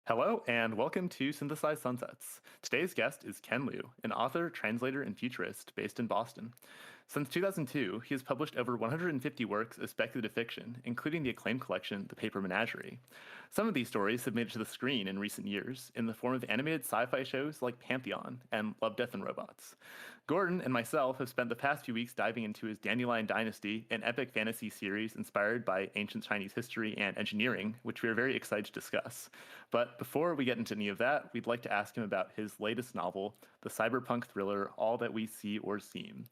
Hello, and welcome to Synthesized Sunsets. Today's guest is Ken Liu, an author, translator, and futurist based in Boston. Since 2002, he has published over 150 works of speculative fiction, including the acclaimed collection The Paper Menagerie. Some of these stories have made it to the screen in recent years in the form of animated sci-fi shows like Pantheon and Love, Death, and Robots. Gordon and myself have spent the past few weeks diving into his Dandelion Dynasty, an epic fantasy series inspired by ancient Chinese history and engineering, which we are very excited to discuss. But before we get into any of that, we'd like to ask him about his latest novel, the cyberpunk thriller All That We See or Seem.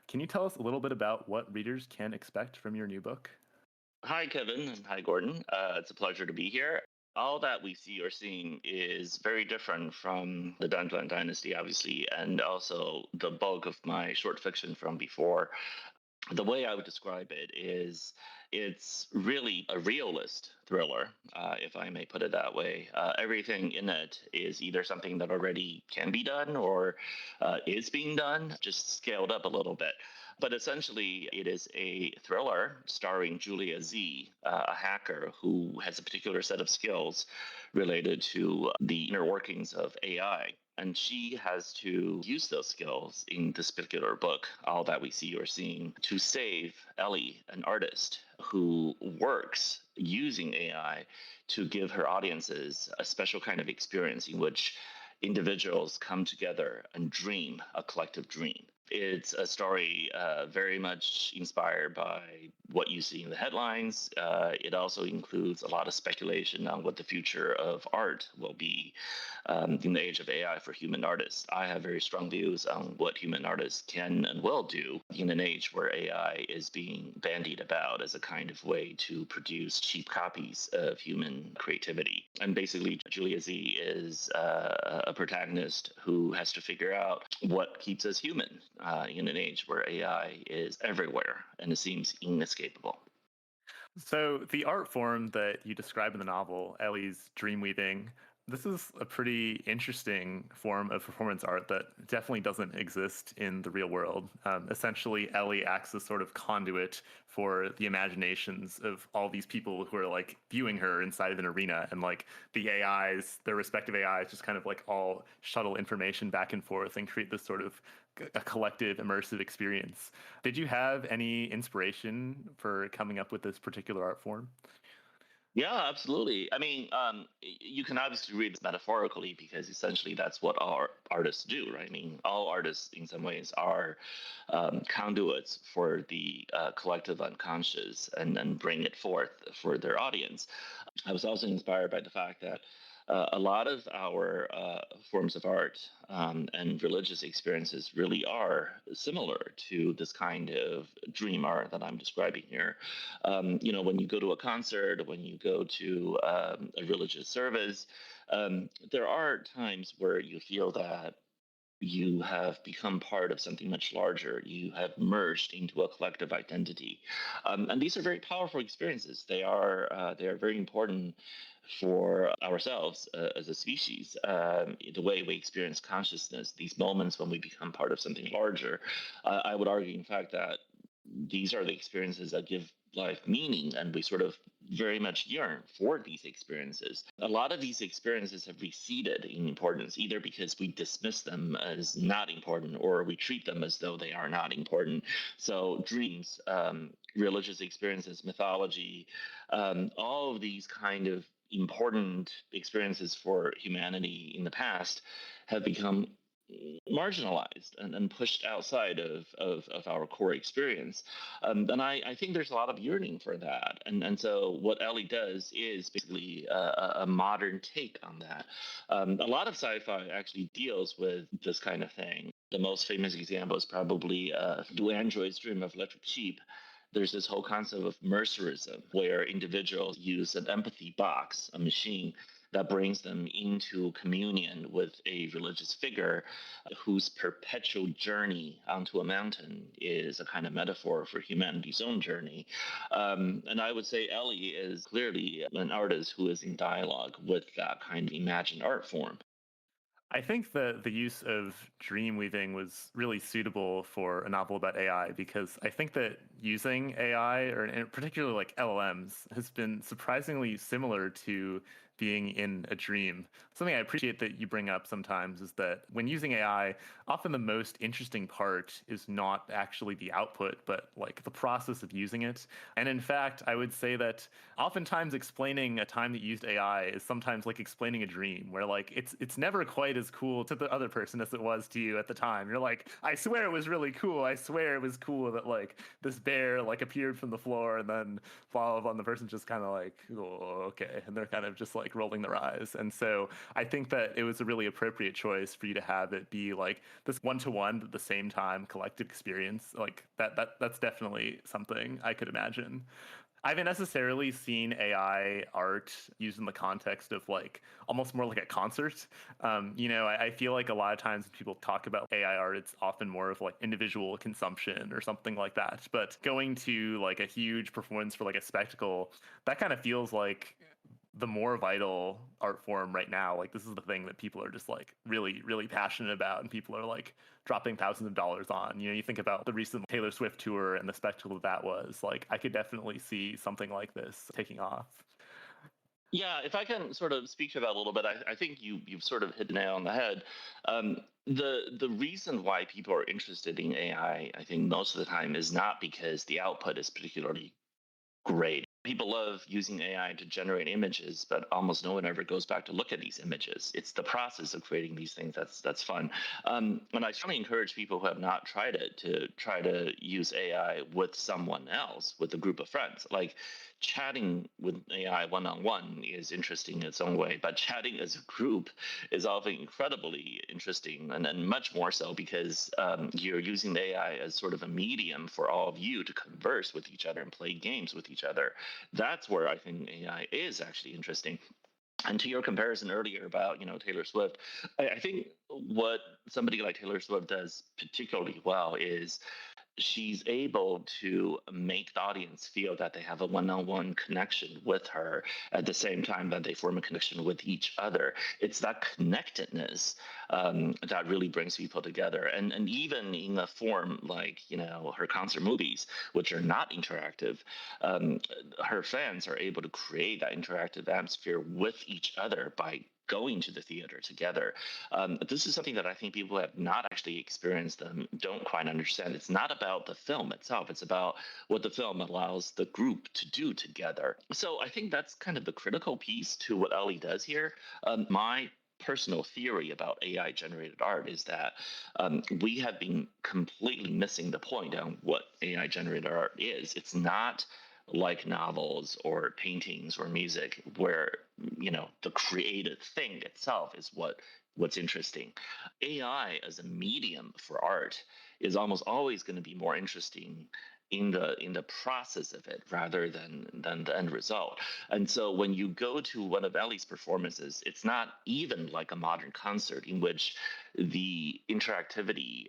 Can you tell us a little bit about what readers can expect from your new book? Hi, Kevin, and hi, Gordon. It's a pleasure to be here. All that we see or seeing is very different from the Dandelion Dynasty, obviously, and also the bulk of my short fiction from before. The way I would describe it is it's really a realist thriller, if I may put it that way. Everything in it is either something that already can be done or is being done, just scaled up a little bit. But essentially, it is a thriller starring Julia Z, a hacker who has a particular set of skills related to the inner workings of AI. And she has to use those skills in this particular book, All That We See or Seeing, to save Ellie, an artist who works using AI to give her audiences a special kind of experience in which individuals come together and dream a collective dream. It's a story very much inspired by what you see in the headlines. It also includes a lot of speculation on what the future of art will be in the age of AI for human artists. I have very strong views on what human artists can and will do in an age where AI is being bandied about as a kind of way to produce cheap copies of human creativity. And basically, Julia Z is a protagonist who has to figure out what keeps us human in an age where AI is everywhere and it seems inescapable. So, the art form that you describe in the novel, Ellie's Dreamweaving, this is a pretty interesting form of performance art that definitely doesn't exist in the real world. Essentially, Ellie acts as sort of conduit for the imaginations of all these people who are like viewing her inside of an arena, and like the AIs, their respective AIs, just kind of like all shuttle information back and forth and create this sort of a collective immersive experience. Did you have any inspiration for coming up with this particular art form? Yeah, absolutely. I mean, you can obviously read it metaphorically because essentially that's what all artists do, right? I mean, all artists in some ways are conduits for the collective unconscious and then bring it forth for their audience. I was also inspired by the fact that a lot of our forms of art and religious experiences really are similar to this kind of dream art that I'm describing here. When you go to a concert, when you go to a religious service, there are times where you feel that you have become part of something much larger. You have merged into a collective identity, and these are very powerful experiences. They are very important for ourselves as a species. The way we experience consciousness, these moments when we become part of something larger. I would argue, in fact, that these are the experiences that give life meaning, and we sort of very much yearn for these experiences. A lot of these experiences have receded in importance, either because we dismiss them as not important or we treat them as though they are not important. So dreams, religious experiences, mythology, all of these kind of important experiences for humanity in the past have become marginalized and pushed outside of our core experience. And I think there's a lot of yearning for that. And so what Ellie does is basically a modern take on that. A lot of sci-fi actually deals with this kind of thing. The most famous example is probably Do Androids Dream of Electric Sheep? There's this whole concept of mercerism, where individuals use an empathy box, a machine that brings them into communion with a religious figure whose perpetual journey onto a mountain is a kind of metaphor for humanity's own journey. And I would say Ellie is clearly an artist who is in dialogue with that kind of imagined art form. I think that the use of dream weaving was really suitable for a novel about AI because I think that using AI, or in particular like LLMs, has been surprisingly similar to being in a dream. Something I appreciate that you bring up sometimes is that when using AI, often the most interesting part is not actually the output, but like the process of using it. And in fact, I would say that oftentimes explaining a time that you used AI is sometimes like explaining a dream, where like it's never quite as cool to the other person as it was to you at the time. You're like, I swear it was really cool. I swear it was cool that like this bear like appeared from the floor, and then blah blah blah, and the person just kind of like, oh, okay, and they're kind of just like rolling their eyes. And so I think that it was a really appropriate choice for you to have it be like this one-to-one but at the same time collective experience. Like that's definitely something I could imagine. I haven't necessarily seen AI art used in the context of like almost more like a concert. I feel like a lot of times when people talk about AI art, it's often more of like individual consumption or something like that. But going to like a huge performance for like a spectacle, that kind of feels like the more vital art form right now. Like this is the thing that people are just like really, really passionate about, and people are like dropping thousands of dollars on. You think about the recent Taylor Swift tour and the spectacle that was. Like I could definitely see something like this taking off. Yeah, if I can sort of speak to that a little bit, I think you've sort of hit the nail on the head. The reason why people are interested in AI, I think most of the time, is not because the output is particularly great. People love using AI to generate images, but almost no one ever goes back to look at these images. It's the process of creating these things that's fun. And I strongly encourage people who have not tried it to try to use AI with someone else, with a group of friends. Like chatting with AI one-on-one is interesting in its own way, but chatting as a group is often incredibly interesting, and much more so because you're using the AI as sort of a medium for all of you to converse with each other and play games with each other. That's where I think AI is actually interesting. And to your comparison earlier about Taylor Swift, I think what somebody like Taylor Swift does particularly well is she's able to make the audience feel that they have a one-on-one connection with her at the same time that they form a connection with each other. It's that connectedness that really brings people together. And even in a form like her concert movies, which are not interactive, her fans are able to create that interactive atmosphere with each other by going to the theater together. This is something that I think people have not actually experienced and don't quite understand. It's not about the film itself. It's about what the film allows the group to do together. So I think that's kind of the critical piece to what Ellie does here. My personal theory about AI generated art is that we have been completely missing the point on what AI generated art is. It's not like novels or paintings or music where the created thing itself is what's interesting. AI as a medium for art is almost always going to be more interesting in the process of it rather than the end result. And so when you go to one of Ellie's performances, it's not even like a modern concert in which the interactivity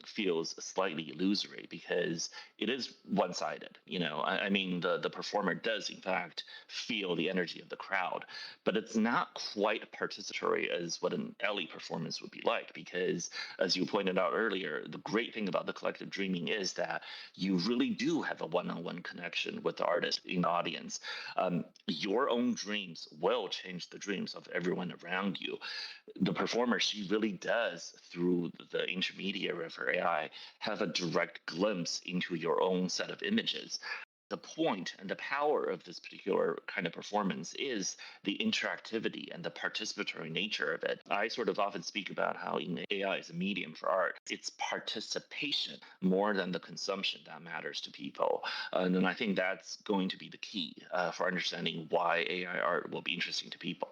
feels slightly illusory because it is one-sided. I mean, the performer does in fact feel the energy of the crowd, but it's not quite participatory as what an Ellie performance would be like, because as you pointed out earlier, the great thing about the collective dreaming is that you really do have a one-on-one connection with the artist in the audience. Your own dreams will change the dreams of everyone around you. The performer, she really does, through the intermediary of her AI, have a direct glimpse into your own set of images. The point and the power of this particular kind of performance is the interactivity and the participatory nature of it. I sort of often speak about how in AI is a medium for art. It's participation more than the consumption that matters to people. And I think that's going to be the key for understanding why AI art will be interesting to people.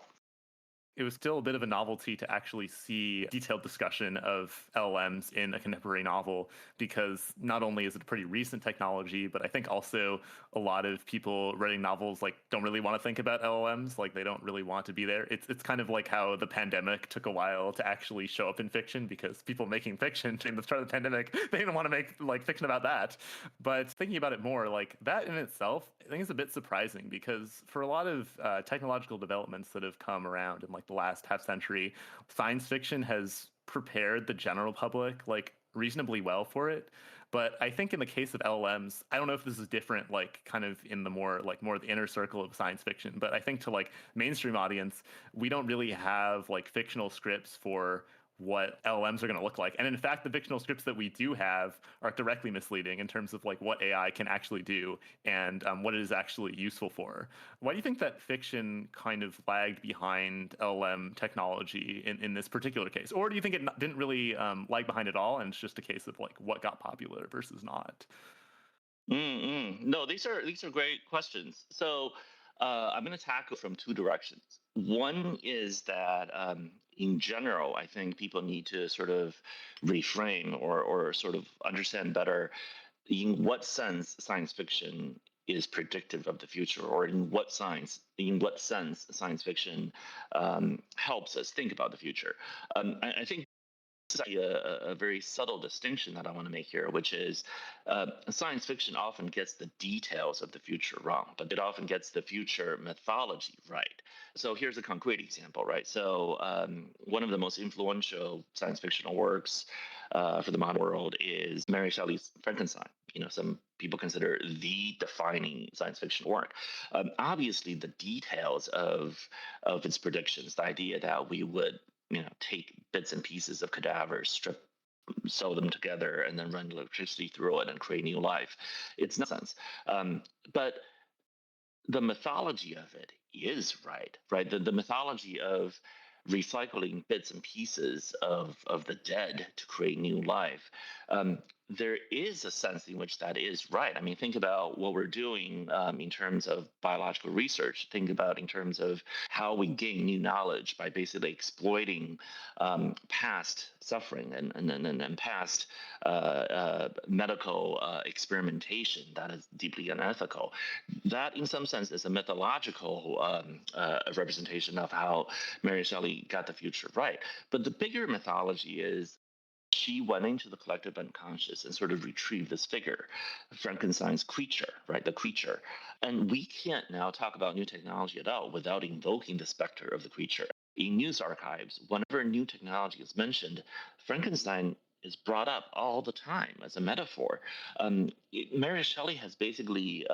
It was still a bit of a novelty to actually see detailed discussion of LLMs in a contemporary novel, because not only is it a pretty recent technology, but I think also a lot of people writing novels like don't really want to think about LLMs. Like they don't really want to be there. It's kind of like how the pandemic took a while to actually show up in fiction, because people making fiction during the start of the pandemic, they didn't want to make like fiction about that. But thinking about it more, like that in itself, I think is a bit surprising, because for a lot of technological developments that have come around in like the last half century, science fiction has prepared the general public like reasonably well for it. But I think in the case of LLMs, I don't know if this is different, like kind of in the more the inner circle of science fiction. But I think to like mainstream audience, we don't really have like fictional scripts for what LLMs are going to look like. And in fact, the fictional scripts that we do have are directly misleading in terms of like what AI can actually do and what it is actually useful for. Why do you think that fiction kind of lagged behind LLM technology in this particular case? Or do you think it didn't really lag behind at all and it's just a case of like what got popular versus not? No, these are great questions. So I'm going to tackle from two directions. One is that in general, I think people need to sort of reframe or sort of understand better in what sense science fiction is predictive of the future, or in what sense science fiction helps us think about the future. I think this is a very subtle distinction that I want to make here, which is science fiction often gets the details of the future wrong, but it often gets the future mythology right. So here's a concrete example, right? So one of the most influential science fictional works for the modern world is Mary Shelley's Frankenstein. Some people consider the defining science fiction work. Obviously, the details of its predictions, the idea that we would take bits and pieces of cadavers, sew them together, and then run electricity through it and create new life. It's nonsense. But the mythology of it is right? The mythology of recycling bits and pieces of the dead to create new life. There is a sense in which that is right. I mean, think about what we're doing in terms of biological research. Think about in terms of how we gain new knowledge by basically exploiting past suffering and past medical experimentation that is deeply unethical. That, in some sense, is a mythological representation of how Mary Shelley got the future right. But the bigger mythology is she went into the collective unconscious and sort of retrieved this figure, Frankenstein's creature, right? The creature. And we can't now talk about new technology at all without invoking the specter of the creature. In news archives, whenever new technology is mentioned, Frankenstein is brought up all the time as a metaphor. Mary Shelley has basically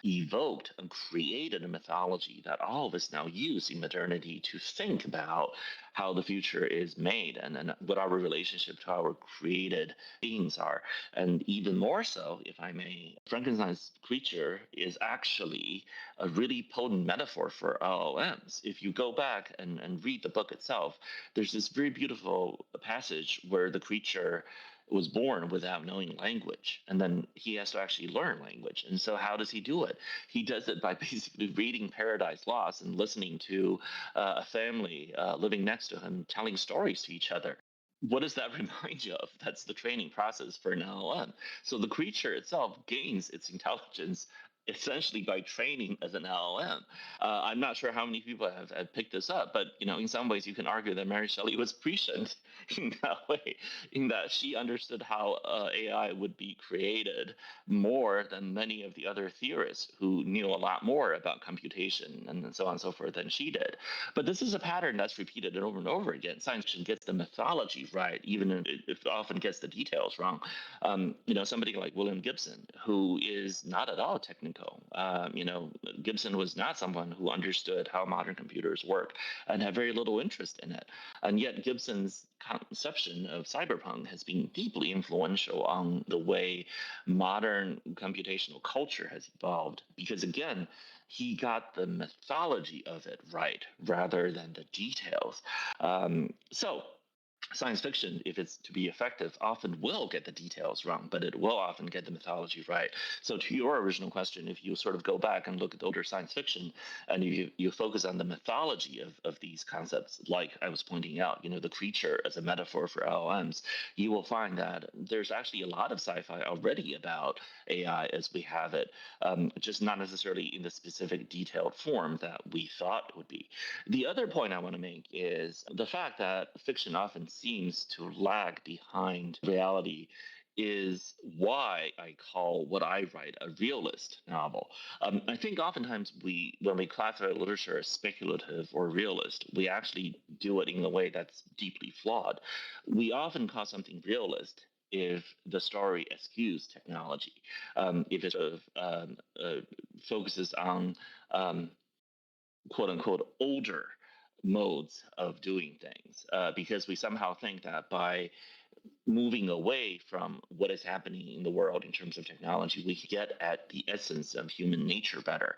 evoked and created a mythology that all of us now use in modernity to think about how the future is made and what our relationship to our created beings are. And even more so, if I may, Frankenstein's creature is actually a really potent metaphor for LLMs. If you go back and read the book itself, there's this very beautiful passage where the creature was born without knowing language, and then he has to actually learn language. And so how does he do it? He does it by basically reading Paradise Lost and listening to a family living next to him telling stories to each other. What does that remind you of? That's the training process for an LLM. So the creature itself gains its intelligence essentially by training as an LLM. I'm not sure how many people have picked this up, but in some ways you can argue that Mary Shelley was prescient in that way, in that she understood how AI would be created more than many of the other theorists who knew a lot more about computation and so on and so forth than she did. But this is a pattern that's repeated over and over again. Science fiction gets the mythology right, even if it often gets the details wrong. Somebody like William Gibson, who is not at all technical. Gibson was not someone who understood how modern computers work and had very little interest in it. And yet Gibson's conception of cyberpunk has been deeply influential on the way modern computational culture has evolved. Because again, he got the mythology of it right rather than the details. So science fiction, if it's to be effective, often will get the details wrong, but it will often get the mythology right. So to your original question, if you sort of go back and look at the older science fiction and you focus on the mythology of these concepts, like I was pointing out, the creature as a metaphor for LLMs, you will find that there's actually a lot of sci-fi already about AI as we have it, just not necessarily in the specific detailed form that we thought it would be. The other point I want to make is the fact that fiction often seems to lag behind reality is why I call what I write a realist novel. I think oftentimes when we classify literature as speculative or realist, we actually do it in a way that's deeply flawed. We often call something realist if the story eschews technology, if it sort of focuses on quote unquote older modes of doing things, because we somehow think that by moving away from what is happening in the world in terms of technology, we get at the essence of human nature better.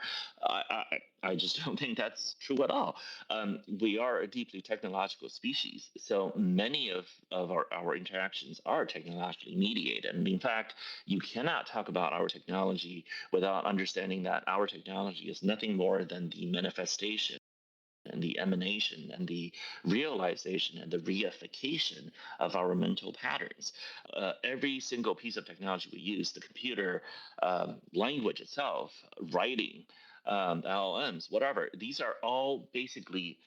I just don't think that's true at all. We are a deeply technological species, so many of our interactions are technologically mediated. And in fact, you cannot talk about our technology without understanding that our technology is nothing more than the manifestation and the emanation and the realization and the reification of our mental patterns. Every single piece of technology we use, the computer, language itself, writing, LLMs, whatever, these are all basically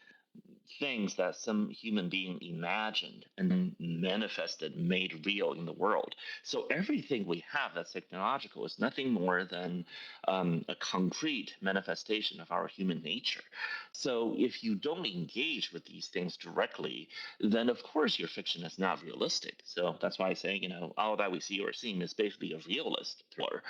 things that some human being imagined and manifested, made real in the world. So everything we have that's technological is nothing more than a concrete manifestation of our human nature. So if you don't engage with these things directly, then of course your fiction is not realistic. So that's why I say, all that we see or seem is basically a realist thriller.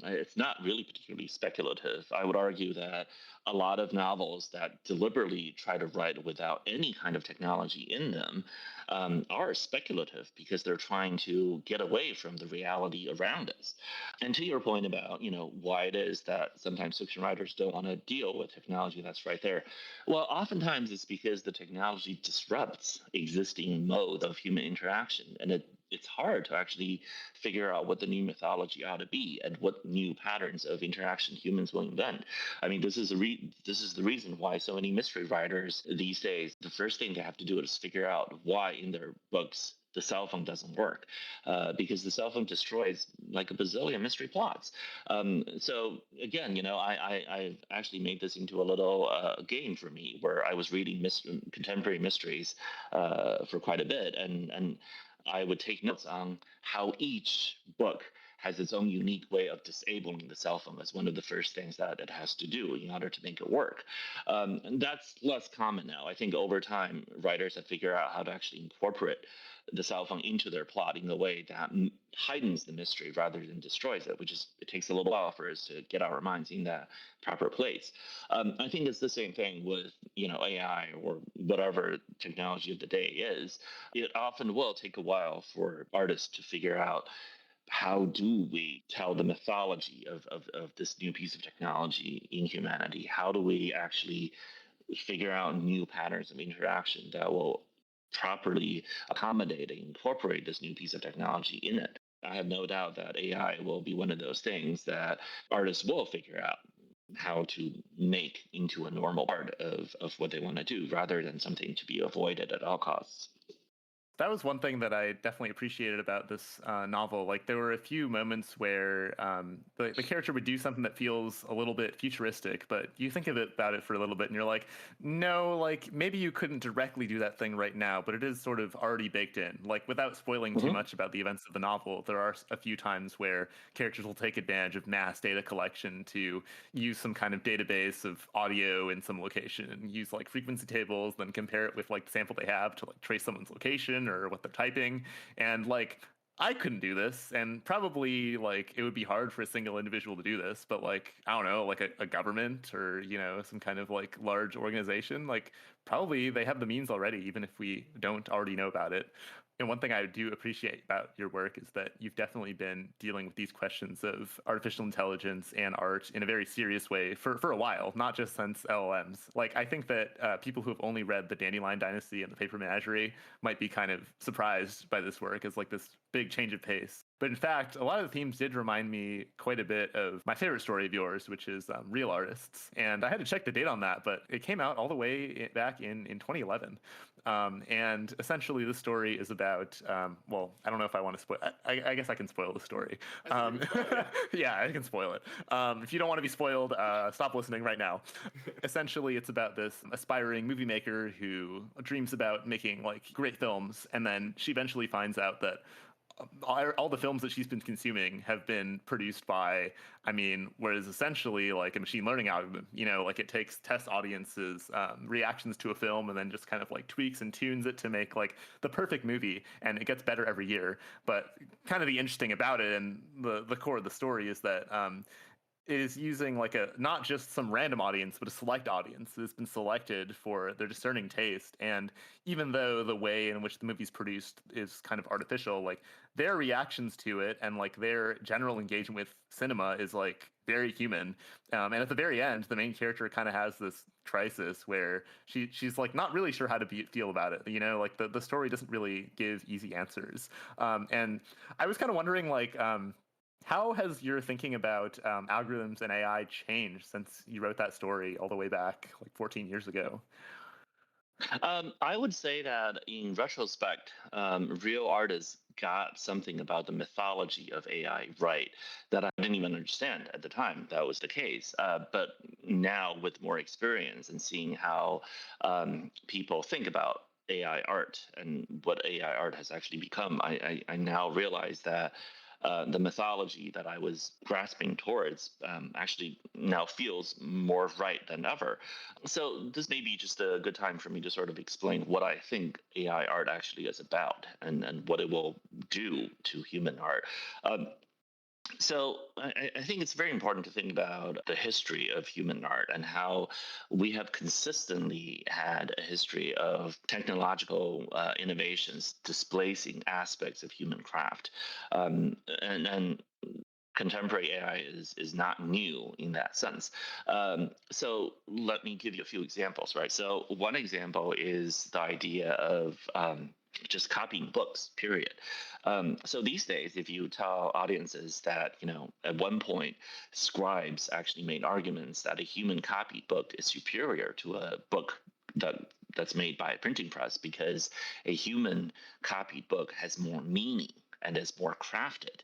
It's not really particularly speculative. I would argue that a lot of novels that deliberately try to write without any kind of technology in them are speculative because they're trying to get away from the reality around us. And to your point about, why it is that sometimes fiction writers don't want to deal with technology that's right there. Well, oftentimes it's because the technology disrupts existing modes of human interaction, and it's hard to actually figure out what the new mythology ought to be and what new patterns of interaction humans will invent. I mean, this is the reason why so many mystery writers these days, the first thing they have to do is figure out why in their books the cell phone doesn't work, because the cell phone destroys like a bazillion mystery plots. So again, I've actually made this into a little game for me where I was reading contemporary mysteries for quite a bit, and I would take notes on how each book has its own unique way of disabling the cell phone as one of the first things that it has to do in order to make it work. And that's less common now. I think over time, writers have figured out how to actually incorporate the cell phone into their plot in a way that heightens the mystery rather than destroys it, which is, it takes a little while for us to get our minds in that proper place. I think it's the same thing with, AI or whatever technology of the day is. It often will take a while for artists to figure out how do we tell the mythology of this new piece of technology in humanity? How do we actually figure out new patterns of interaction that will properly accommodate and incorporate this new piece of technology in it? I have no doubt that AI will be one of those things that artists will figure out how to make into a normal part of what they want to do rather than something to be avoided at all costs. That was one thing that I definitely appreciated about this novel. Like, there were a few moments where the character would do something that feels a little bit futuristic, but you think about it for a little bit and you're like, no, like, maybe you couldn't directly do that thing right now, but it is sort of already baked in. Like, without spoiling too much about the events of the novel, there are a few times where characters will take advantage of mass data collection to use some kind of database of audio in some location and use, like, frequency tables, then compare it with, like, the sample they have to, like, trace someone's location or what they're typing. And, like, I couldn't do this, and probably, like, it would be hard for a single individual to do this, but, like, I don't know, like a government or, some kind of, like, large organization, like, probably they have the means already, even if we don't already know about it. And one thing I do appreciate about your work is that you've definitely been dealing with these questions of artificial intelligence and art in a very serious way for a while, not just since LLMs. Like, I think that people who have only read the Dandelion Dynasty and the Paper Menagerie might be kind of surprised by this work as, like, this big change of pace. But in fact, a lot of the themes did remind me quite a bit of my favorite story of yours, which is Real Artists. And I had to check the date on that, but it came out all the way back in 2011. And essentially, the story is about, well, I don't know if I want to spoil. I guess I can spoil the story. Yeah, I can spoil it. If you don't want to be spoiled, stop listening right now. Essentially, it's about this aspiring movie maker who dreams about making, like, great films, and then she eventually finds out that all the films that she's been consuming have been produced by, I mean, whereas essentially like a machine learning algorithm, like it takes test audiences' reactions to a film and then just kind of like tweaks and tunes it to make like the perfect movie, and it gets better every year. But kind of the interesting about it and the core of the story is that is using like a not just some random audience, but a select audience that has been selected for their discerning taste. And even though the way in which the movie's produced is kind of artificial, like their reactions to it and like their general engagement with cinema is like very human. And at the very end, the main character kind of has this crisis where she's like not really sure how to feel about it. Like the story doesn't really give easy answers. And I was kind of wondering like. How has your thinking about algorithms and AI changed since you wrote that story all the way back like 14 years ago? I would say that in retrospect, real artists got something about the mythology of AI right that I didn't even understand at the time that was the case. But now, with more experience and seeing how people think about AI art and what AI art has actually become, I now realize that the mythology that I was grasping towards actually now feels more right than ever. So this may be just a good time for me to sort of explain what I think AI art actually is about and what it will do to human art. So I think it's very important to think about the history of human art and how we have consistently had a history of technological innovations displacing aspects of human craft. And contemporary AI is not new in that sense. So let me give you a few examples, right? So one example is the idea of just copying books, period. So these days, if you tell audiences that, at one point, scribes actually made arguments that a human copied book is superior to a book that's made by a printing press because a human copied book has more meaning and is more crafted.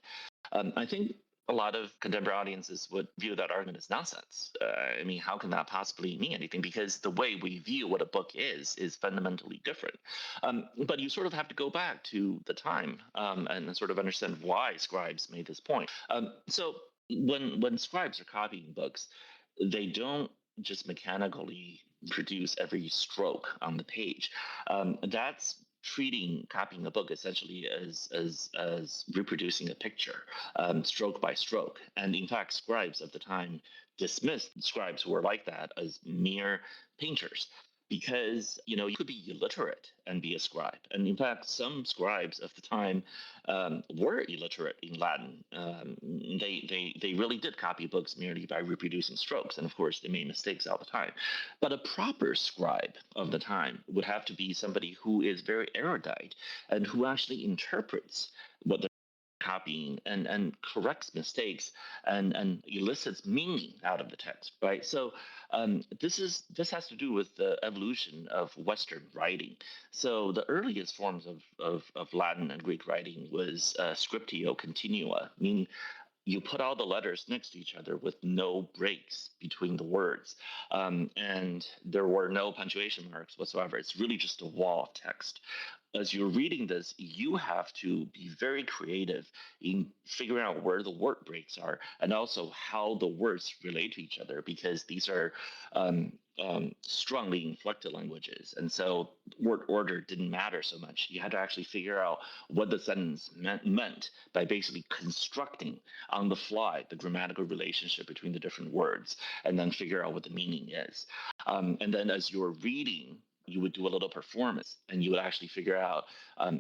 I think a lot of contemporary audiences would view that argument as nonsense. I mean, how can that possibly mean anything? Because the way we view what a book is fundamentally different. But you sort of have to go back to the time and sort of understand why scribes made this point. So when scribes are copying books, they don't just mechanically produce every stroke on the page. That's treating copying a book essentially as reproducing a picture, stroke by stroke. And in fact, scribes of the time dismissed scribes who were like that as mere painters because you could be illiterate and be a scribe. And in fact, some scribes of the time were illiterate in Latin. They really did copy books merely by reproducing strokes, and of course, they made mistakes all the time. But a proper scribe of the time would have to be somebody who is very erudite and who actually interprets what they're copying and corrects mistakes and elicits meaning out of the text, right? So this has to do with the evolution of Western writing. So the earliest forms of Latin and Greek writing was scriptio continua, meaning you put all the letters next to each other with no breaks between the words. And there were no punctuation marks whatsoever. It's really just a wall of text. As you're reading this, you have to be very creative in figuring out where the word breaks are and also how the words relate to each other because these are strongly inflected languages. And so word order didn't matter so much. You had to actually figure out what the sentence meant by basically constructing on the fly the grammatical relationship between the different words and then figure out what the meaning is. And then as you're reading, you would do a little performance and you would actually figure out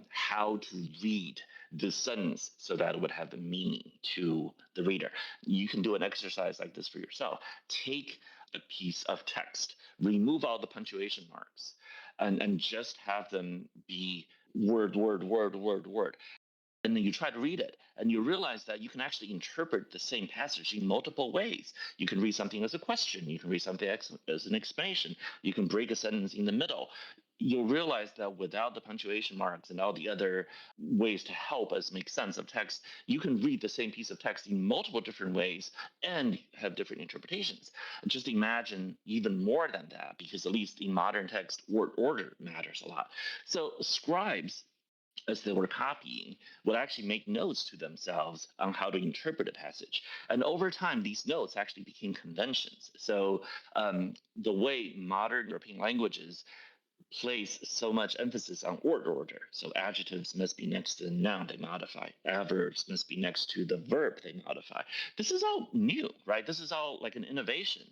how to read the sentence so that it would have the meaning to the reader. You can do an exercise like this for yourself. Take a piece of text, remove all the punctuation marks, and just have them be word, word, word, word, word. And then you try to read it, and you realize that you can actually interpret the same passage in multiple ways. You can read something as a question, you can read something as an explanation, you can break a sentence in the middle. You'll realize that without the punctuation marks and all the other ways to help us make sense of text, you can read the same piece of text in multiple different ways and have different interpretations. Just imagine even more than that, because at least in modern text, word order matters a lot. So scribes as they were copying, would actually make notes to themselves on how to interpret a passage. And over time, these notes actually became conventions. So the way modern European languages place so much emphasis on order. So adjectives must be next to the noun, they modify. Adverbs must be next to the verb, they modify. This is all new, right? This is all like an innovation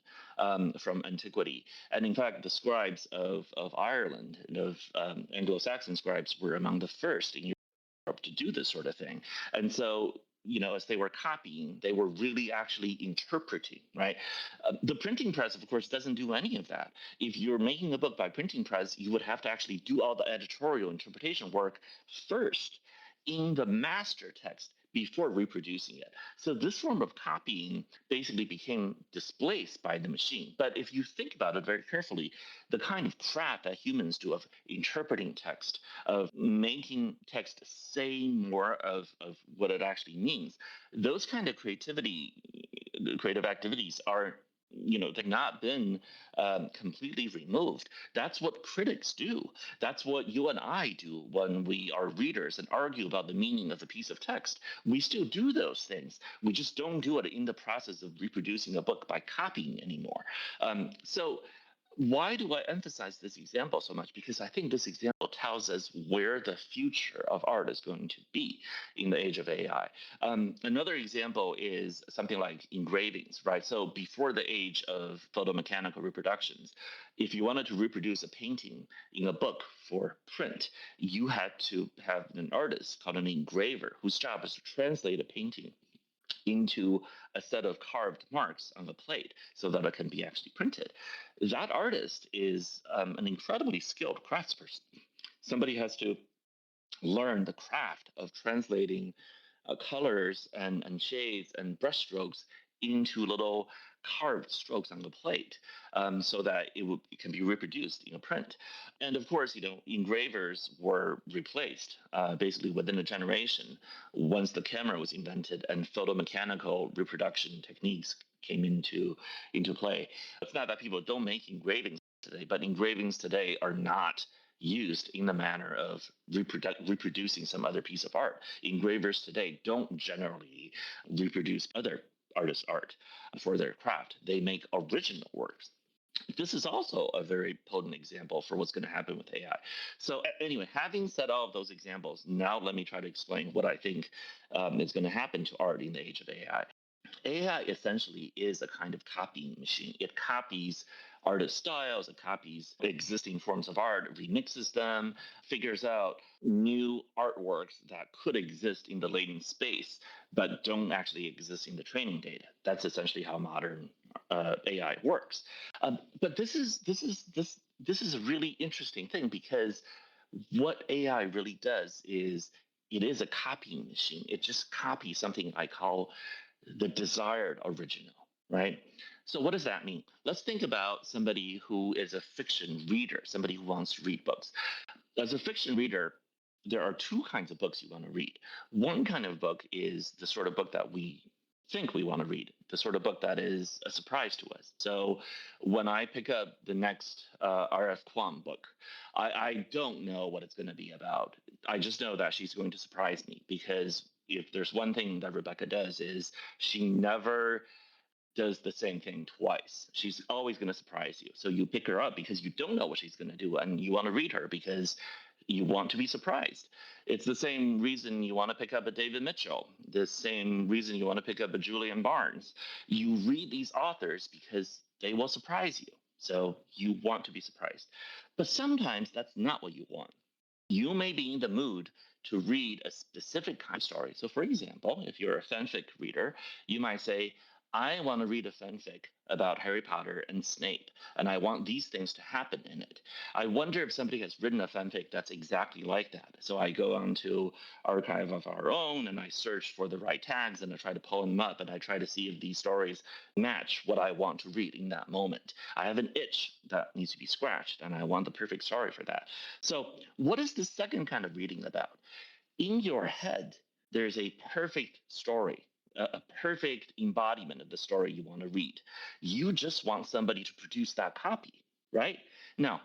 from antiquity. And in fact, the scribes of Ireland and of Anglo-Saxon scribes were among the first in Europe to do this sort of thing. And so as they were copying, they were really actually interpreting, right? The printing press, of course, doesn't do any of that. If you're making a book by printing press, you would have to actually do all the editorial interpretation work first in the master text before reproducing it. So this form of copying basically became displaced by the machine. But if you think about it very carefully, the kind of craft that humans do of interpreting text, of making text say more of what it actually means, those kind of creative activities are they've not been completely removed. That's what critics do. That's what you and I do when we are readers and argue about the meaning of a piece of text. We still do those things. We just don't do it in the process of reproducing a book by copying anymore. So why do I emphasize this example so much? Because I think this example tells us where the future of art is going to be in the age of AI. Another example is something like engravings, right? So before the age of photomechanical reproductions, if you wanted to reproduce a painting in a book for print, you had to have an artist called an engraver whose job is to translate a painting into a set of carved marks on the plate so that it can be actually printed. That artist is an incredibly skilled craftsperson. Somebody has to learn the craft of translating colors and shades and brushstrokes into little carved strokes on the plate so that it can be reproduced in a print. And of course, engravers were replaced basically within a generation once the camera was invented and photomechanical reproduction techniques came into play. It's not that people don't make engravings today, but engravings today are not used in the manner of reproducing some other piece of art. Engravers today don't generally reproduce other artists' art for their craft. They make original works. This is also a very potent example for what's going to happen with AI. So anyway, having said all of those examples, now let me try to explain what I think is going to happen to art in the age of AI. AI essentially is a kind of copying machine. It copies artist styles, it copies existing forms of art, remixes them, figures out new artworks that could exist in the latent space but don't actually exist in the training data. That's essentially how modern AI works. But this is a really interesting thing because what AI really does is it is a copying machine. It just copies something I call the desired original, right? So what does that mean? Let's think about somebody who is a fiction reader, somebody who wants to read books. As a fiction reader, there are two kinds of books you want to read. One kind of book is the sort of book that we think we want to read, the sort of book that is a surprise to us. So when I pick up the next R.F. Kuang book, I don't know what it's going to be about. I just know that she's going to surprise me because if there's one thing that Rebecca does is she never does the same thing twice. She's always going to surprise you. So you pick her up because you don't know what she's going to do and you want to read her because you want to be surprised. It's the same reason you want to pick up a David Mitchell, the same reason you want to pick up a Julian Barnes. You read these authors because they will surprise you. So you want to be surprised. But sometimes that's not what you want. You may be in the mood to read a specific kind of story. So, for example, if you're a fanfic reader, you might say, I want to read a fanfic about Harry Potter and Snape, and I want these things to happen in it. I wonder if somebody has written a fanfic that's exactly like that. So I go on to Archive of Our Own, and I search for the right tags, and I try to pull them up, and I try to see if these stories match what I want to read in that moment. I have an itch that needs to be scratched, and I want the perfect story for that. So what is the second kind of reading about? In your head, there's a perfect story, a perfect embodiment of the story you want to read. You just want somebody to produce that copy, right? Now,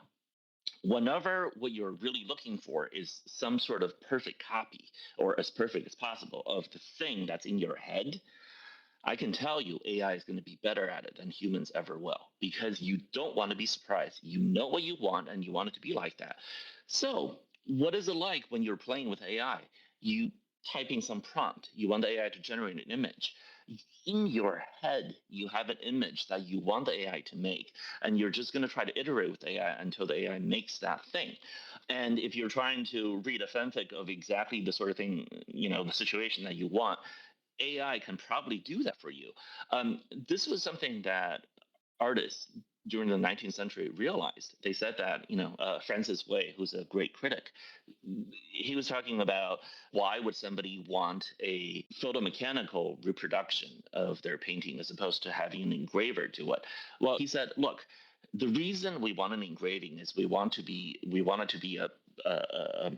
Whenever what you're really looking for is some sort of perfect copy or as perfect as possible of the thing that's in your head, I can tell you AI is going to be better at it than humans ever will because you don't want to be surprised. You know what you want and you want it to be like that. So, what is it like when you're playing with AI? You type in some prompt, you want the AI to generate an image. In your head, you have an image that you want the AI to make, and you're just going to try to iterate with AI until the AI makes that thing. And if you're trying to read a fanfic of exactly the sort of thing, the situation that you want, AI can probably do that for you. This was something that artists during the 19th century realized. They said that, Francis Way, who's a great critic, he was talking about why would somebody want a photomechanical reproduction of their painting as opposed to having an engraver do it. Well, he said, look, the reason we want an engraving is we want it to be a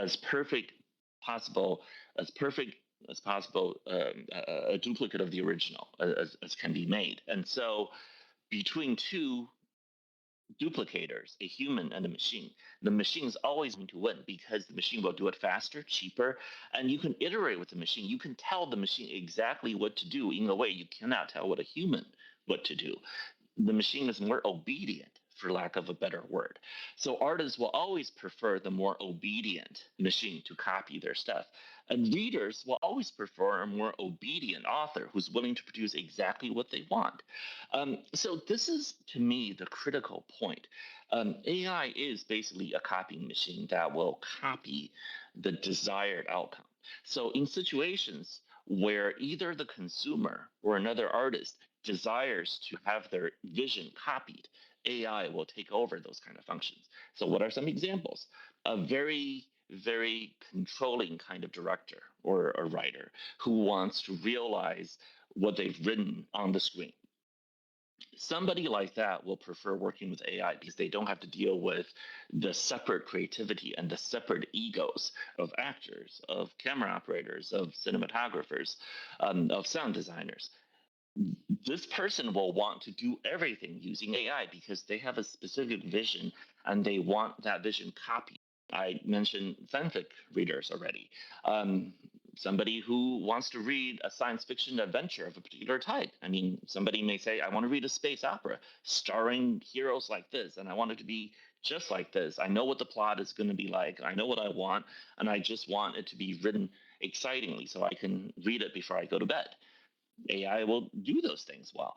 as perfect possible as perfect as possible, a duplicate of the original as can be made. And so between two duplicators, a human and a machine, the machine is always going to win because the machine will do it faster, cheaper, and you can iterate with the machine. You can tell the machine exactly what to do in a way you cannot tell what a human what to do. The machine is more obedient, for lack of a better word. So artists will always prefer the more obedient machine to copy their stuff. And readers will always prefer a more obedient author who's willing to produce exactly what they want. So this is, to me, the critical point. AI is basically a copying machine that will copy the desired outcome. So in situations where either the consumer or another artist desires to have their vision copied, AI will take over those kind of functions. So, what are some examples? A very, very controlling kind of director or a writer who wants to realize what they've written on the screen. Somebody like that will prefer working with AI because they don't have to deal with the separate creativity and the separate egos of actors, of camera operators, of cinematographers, of sound designers. This person will want to do everything using AI because they have a specific vision and they want that vision copied. I mentioned fanfic readers already. Somebody who wants to read a science fiction adventure of a particular type. I mean, somebody may say, I want to read a space opera starring heroes like this, and I want it to be just like this. I know what the plot is going to be like. I know what I want, and I just want it to be written excitingly so I can read it before I go to bed. AI will do those things well.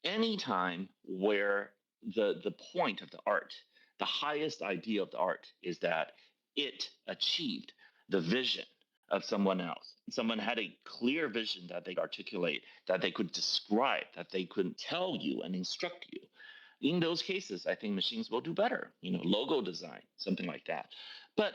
Anytime where the point of the art, the highest idea of the art is that it achieved the vision of someone else. Someone had a clear vision that they articulate, that they could describe, that they could tell you and instruct you. In those cases, I think machines will do better. Logo design, something like that. But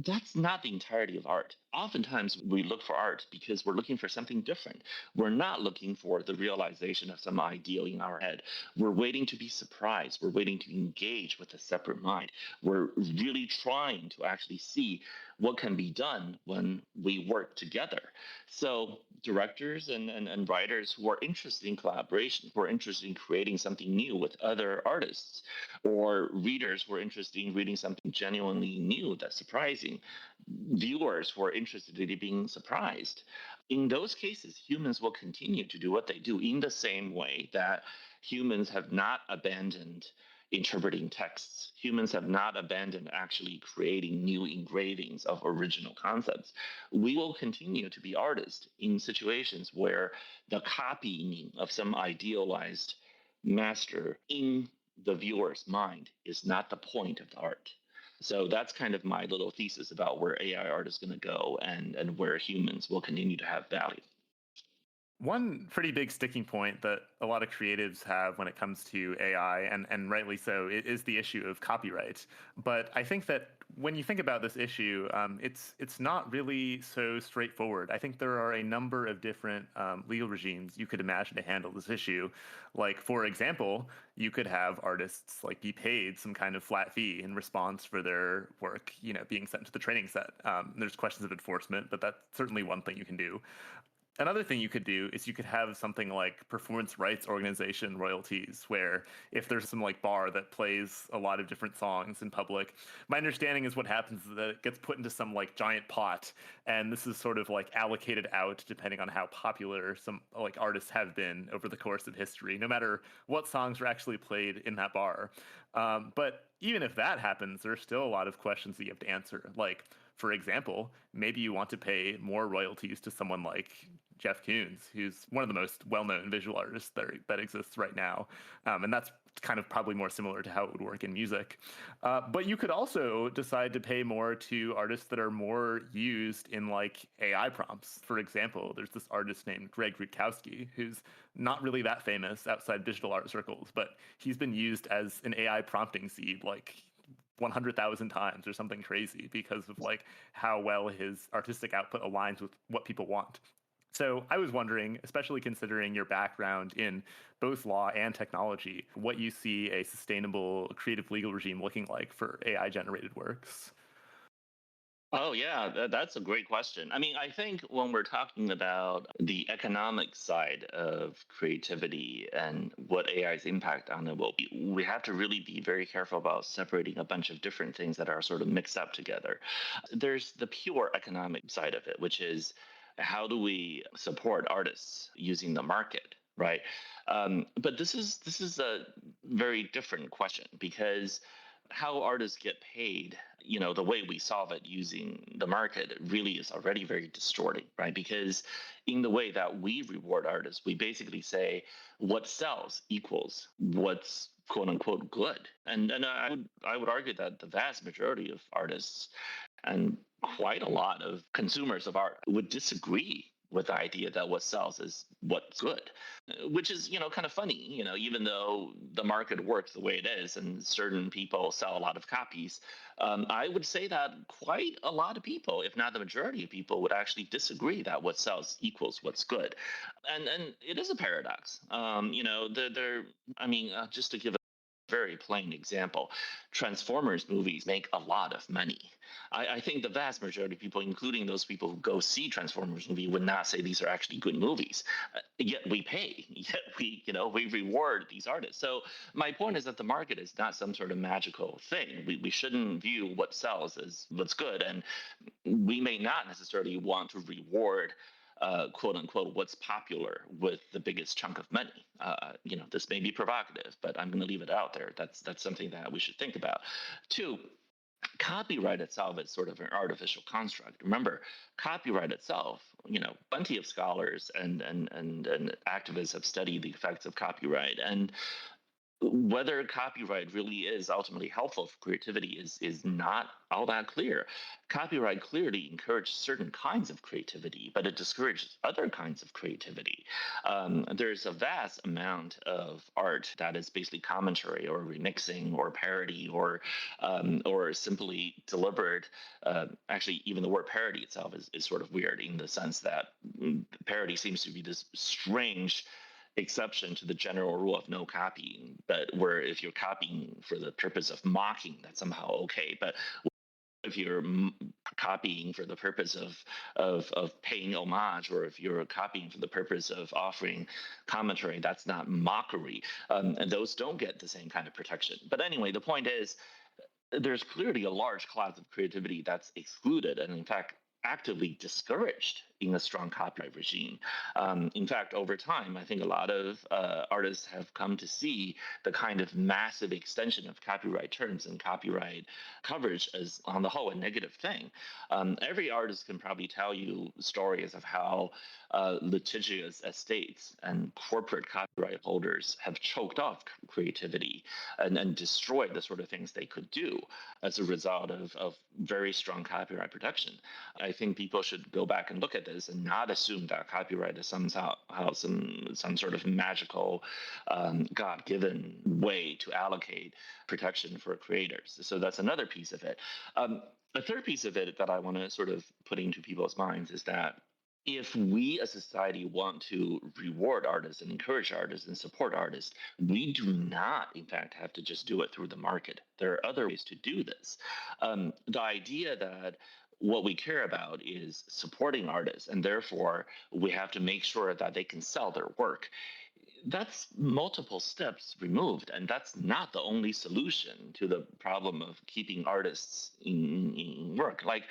that's not the entirety of art. Oftentimes, we look for art because we're looking for something different. We're not looking for the realization of some ideal in our head. We're waiting to be surprised. We're waiting to engage with a separate mind. We're really trying to actually see what can be done when we work together. So, directors and writers who are interested in collaboration, who are interested in creating something new with other artists, or readers who are interested in reading something genuinely new that's surprising, viewers who are interested in being surprised. In those cases, humans will continue to do what they do in the same way that humans have not abandoned interpreting texts. Humans have not abandoned actually creating new engravings of original concepts. We will continue to be artists in situations where the copying of some idealized master in the viewer's mind is not the point of the art. So that's kind of my little thesis about where AI art is going to go and where humans will continue to have value. One pretty big sticking point that a lot of creatives have when it comes to AI, and rightly so, is the issue of copyright. But I think that when you think about this issue, it's not really so straightforward. I think there are a number of different legal regimes you could imagine to handle this issue. Like, for example, you could have artists be paid some kind of flat fee in response for their work, being sent to the training set. There's questions of enforcement, but that's certainly one thing you can do. Another thing you could do is you could have something like performance rights organization royalties, where if there's some like bar that plays a lot of different songs in public, my understanding is what happens is that it gets put into some like giant pot, and this is sort of like allocated out depending on how popular some like artists have been over the course of history, no matter what songs were actually played in that bar. But even if that happens, there's still a lot of questions that you have to answer. Like, for example, maybe you want to pay more royalties to someone like Jeff Koons, who's one of the most well-known visual artists that exists right now, and that's kind of probably more similar to how it would work in music. But you could also decide to pay more to artists that are more used in like AI prompts. For example, there's this artist named Greg Rutkowski, who's not really that famous outside digital art circles, but he's been used as an AI prompting seed like 100,000 times or something crazy because of like how well his artistic output aligns with what people want. So I was wondering, especially considering your background in both law and technology, what you see a sustainable creative legal regime looking like for AI generated works. Oh, yeah, that's a great question. I mean, I think when we're talking about the economic side of creativity and what AI's impact on it will be, we have to really be very careful about separating a bunch of different things that are sort of mixed up together. There's the pure economic side of it, which is how do we support artists using the market, right? But this is a very different question because how artists get paid, the way we solve it using the market really is already very distorting, right? Because in the way that we reward artists, we basically say what sells equals what's quote unquote good. And I would argue that the vast majority of artists and quite a lot of consumers of art would disagree with the idea that what sells is what's good, which is kind of funny. Even though the market works the way it is and certain people sell a lot of copies, I would say that quite a lot of people, if not the majority of people, would actually disagree that what sells equals what's good. And it is a paradox. I mean, just to give a very plain example, Transformers movies make a lot of money. I think the vast majority of people, including those people who go see Transformers movie, would not say these are actually good movies. Yet we pay. Yet we reward these artists. So my point is that the market is not some sort of magical thing. We shouldn't view what sells as what's good, and we may not necessarily want to reward quote unquote what's popular with the biggest chunk of money. This may be provocative, but I'm going to leave it out there. That's something that we should think about. Two, copyright itself is sort of an artificial construct. Remember, copyright itself, plenty of scholars and activists have studied the effects of copyright, and whether copyright really is ultimately helpful for creativity is not all that clear. Copyright clearly encourages certain kinds of creativity, but it discourages other kinds of creativity. There's a vast amount of art that is basically commentary or remixing or parody or simply deliberate. Actually, even the word parody itself is sort of weird in the sense that parody seems to be this strange exception to the general rule of no copying, but where if you're copying for the purpose of mocking, that's somehow okay. But if you're copying for the purpose of paying homage, or if you're copying for the purpose of offering commentary, that's not mockery, and those don't get the same kind of protection. But anyway, the point is, there's clearly a large class of creativity that's excluded, and in fact actively discouraged in a strong copyright regime. In fact, over time, I think a lot of artists have come to see the kind of massive extension of copyright terms and copyright coverage as, on the whole, a negative thing. Every artist can probably tell you stories of how litigious estates and corporate copyright holders have choked off creativity and destroyed the sort of things they could do as a result of very strong copyright protection. I think people should go back and look at this and not assume that copyright is somehow some sort of magical God-given way to allocate protection for creators. So that's another piece of it. A third piece of it that I want to sort of put into people's minds is that if we as a society want to reward artists and encourage artists and support artists, we do not, in fact, have to just do it through the market. There are other ways to do this. The idea that What we care about is supporting artists, and therefore we have to make sure that they can sell their work. That's multiple steps removed, and that's not the only solution to the problem of keeping artists in work. Like,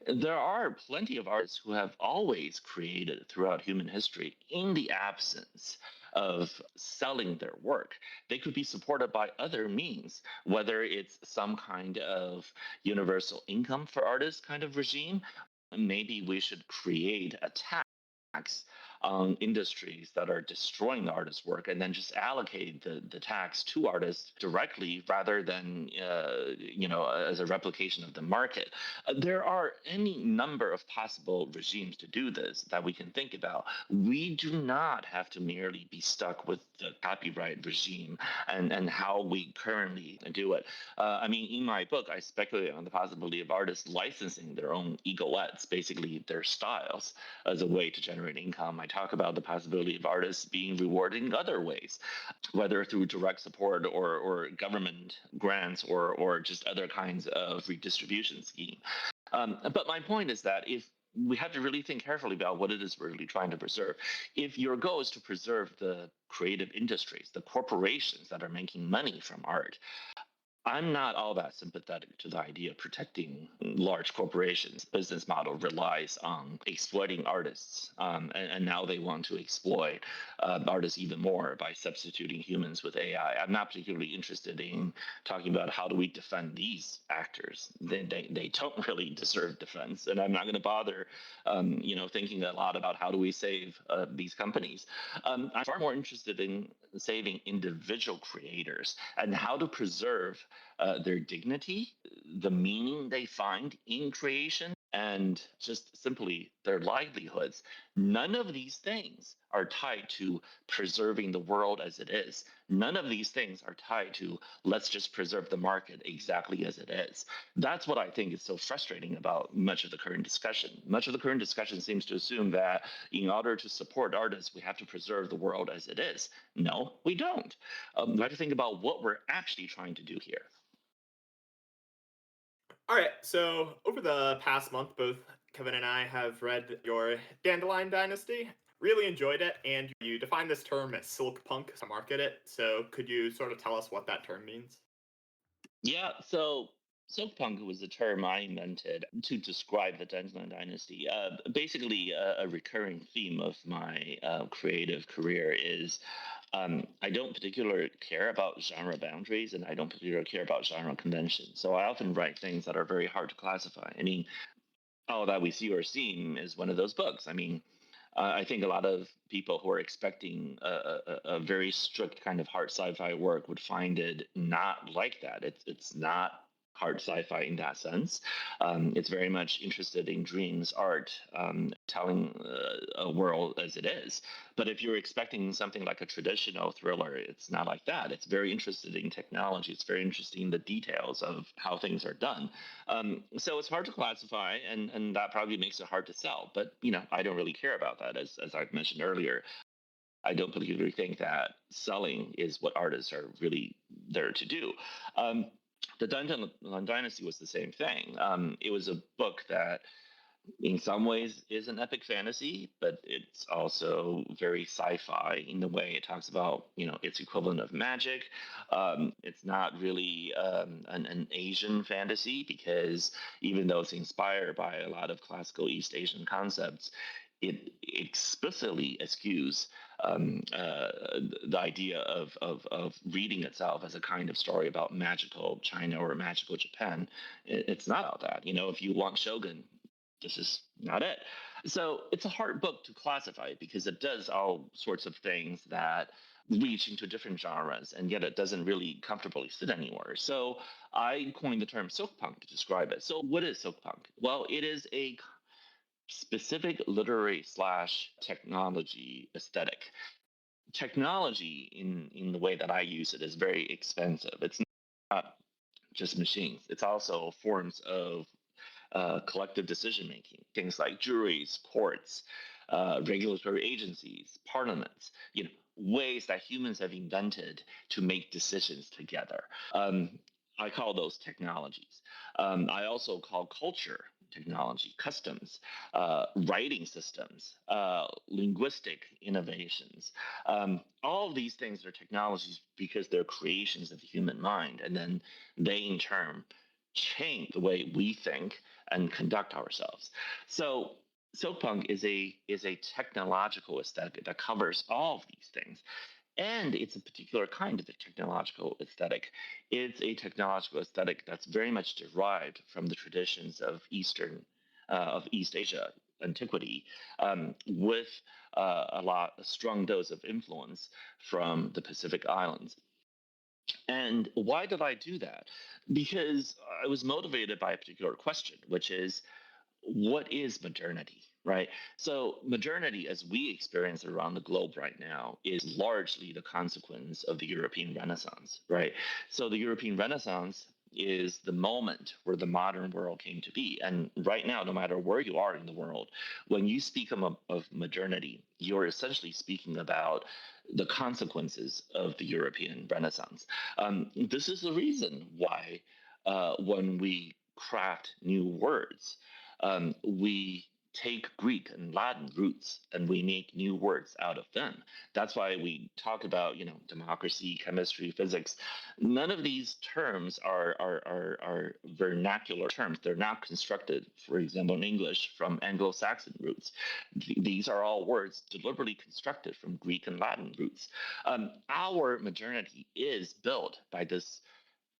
there are plenty of artists who have always created throughout human history in the absence of selling their work. They could be supported by other means, whether it's some kind of universal income for artists kind of regime. Maybe we should create a tax on industries that are destroying the artist's work and then just allocate the tax to artists directly rather than as a replication of the market. There are any number of possible regimes to do this that we can think about. We do not have to merely be stuck with the copyright regime and how we currently do it. In my book, I speculate on the possibility of artists licensing their own egoets, basically their styles, as a way to generate income. I talk about the possibility of artists being rewarded in other ways, whether through direct support or government grants or just other kinds of redistribution scheme. But my point is that if we have to really think carefully about what it is we're really trying to preserve. If your goal is to preserve the creative industries, the corporations that are making money from art, I'm not all that sympathetic to the idea of protecting large corporations. Business model relies on exploiting artists, and now they want to exploit artists even more by substituting humans with AI. I'm not particularly interested in talking about how do we defend these actors. They don't really deserve defense, and I'm not going to bother, thinking a lot about how do we save these companies. I'm far more interested in saving individual creators and how to preserve their dignity, the meaning they find in creation, and just simply their livelihoods. None of these things are tied to preserving the world as it is. None of these things are tied to let's just preserve the market exactly as it is. That's what I think is so frustrating about much of the current discussion. Much of the current discussion seems to assume that in order to support artists, we have to preserve the world as it is. No, we don't. We have to think about what we're actually trying to do here. All right, so over the past month, both Kevin and I have read your Dandelion Dynasty. Really enjoyed it, and you define this term as Silkpunk to market it. So could you sort of tell us what that term means? Yeah, so Silkpunk was a term I invented to describe the Dandelion Dynasty. Basically, a recurring theme of my creative career is I don't particularly care about genre boundaries and I don't particularly care about genre convention. So I often write things that are very hard to classify. All That We See or Seem is one of those books. I think a lot of people who are expecting a very strict kind of hard sci-fi work would find it not like that. It's not hard sci-fi in that sense. It's very much interested in dreams, art, telling a world as it is. But if you're expecting something like a traditional thriller, it's not like that. It's very interested in technology. It's very interested in the details of how things are done. So it's hard to classify, and that probably makes it hard to sell. But I don't really care about that, as I've mentioned earlier. I don't particularly think that selling is what artists are really there to do. The Dandelion Dynasty was the same thing. It was a book that, in some ways, is an epic fantasy, but it's also very sci-fi in the way it talks about, its equivalent of magic. It's not really an Asian fantasy because even though it's inspired by a lot of classical East Asian concepts, it explicitly eschews the idea of reading itself as a kind of story about magical China or magical Japan. It's not about that. If you want Shogun, this is not it. So it's a hard book to classify because it does all sorts of things that reach into different genres, and yet it doesn't really comfortably sit anywhere. So I coined the term Silkpunk to describe it. So what is Silkpunk? Well, it is a specific literary / technology aesthetic. Technology, in the way that I use it, is very expensive. It's not just machines. It's also forms of collective decision making. Things like juries, courts, regulatory agencies, parliaments. Ways that humans have invented to make decisions together. I call those technologies. I also call culture technology, customs, writing systems, linguistic innovations. All of these things are technologies because they're creations of the human mind, and then they in turn change the way we think and conduct ourselves. So Silkpunk is a technological aesthetic that covers all of these things. And it's a particular kind of a technological aesthetic. It's a technological aesthetic that's very much derived from the traditions of East Asia antiquity, with a strong dose of influence from the Pacific Islands. And why did I do that? Because I was motivated by a particular question, which is, what is modernity, right? So, modernity, as we experience it around the globe right now, is largely the consequence of the European Renaissance, right? So, the European Renaissance is the moment where the modern world came to be. And right now, no matter where you are in the world, when you speak of modernity, you're essentially speaking about the consequences of the European Renaissance. This is the reason why when we craft new words, we take Greek and Latin roots and we make new words out of them. That's why we talk about, democracy, chemistry, physics. None of these terms are vernacular terms. They're not constructed, for example, in English from Anglo-Saxon roots. These are all words deliberately constructed from Greek and Latin roots. Our modernity is built by this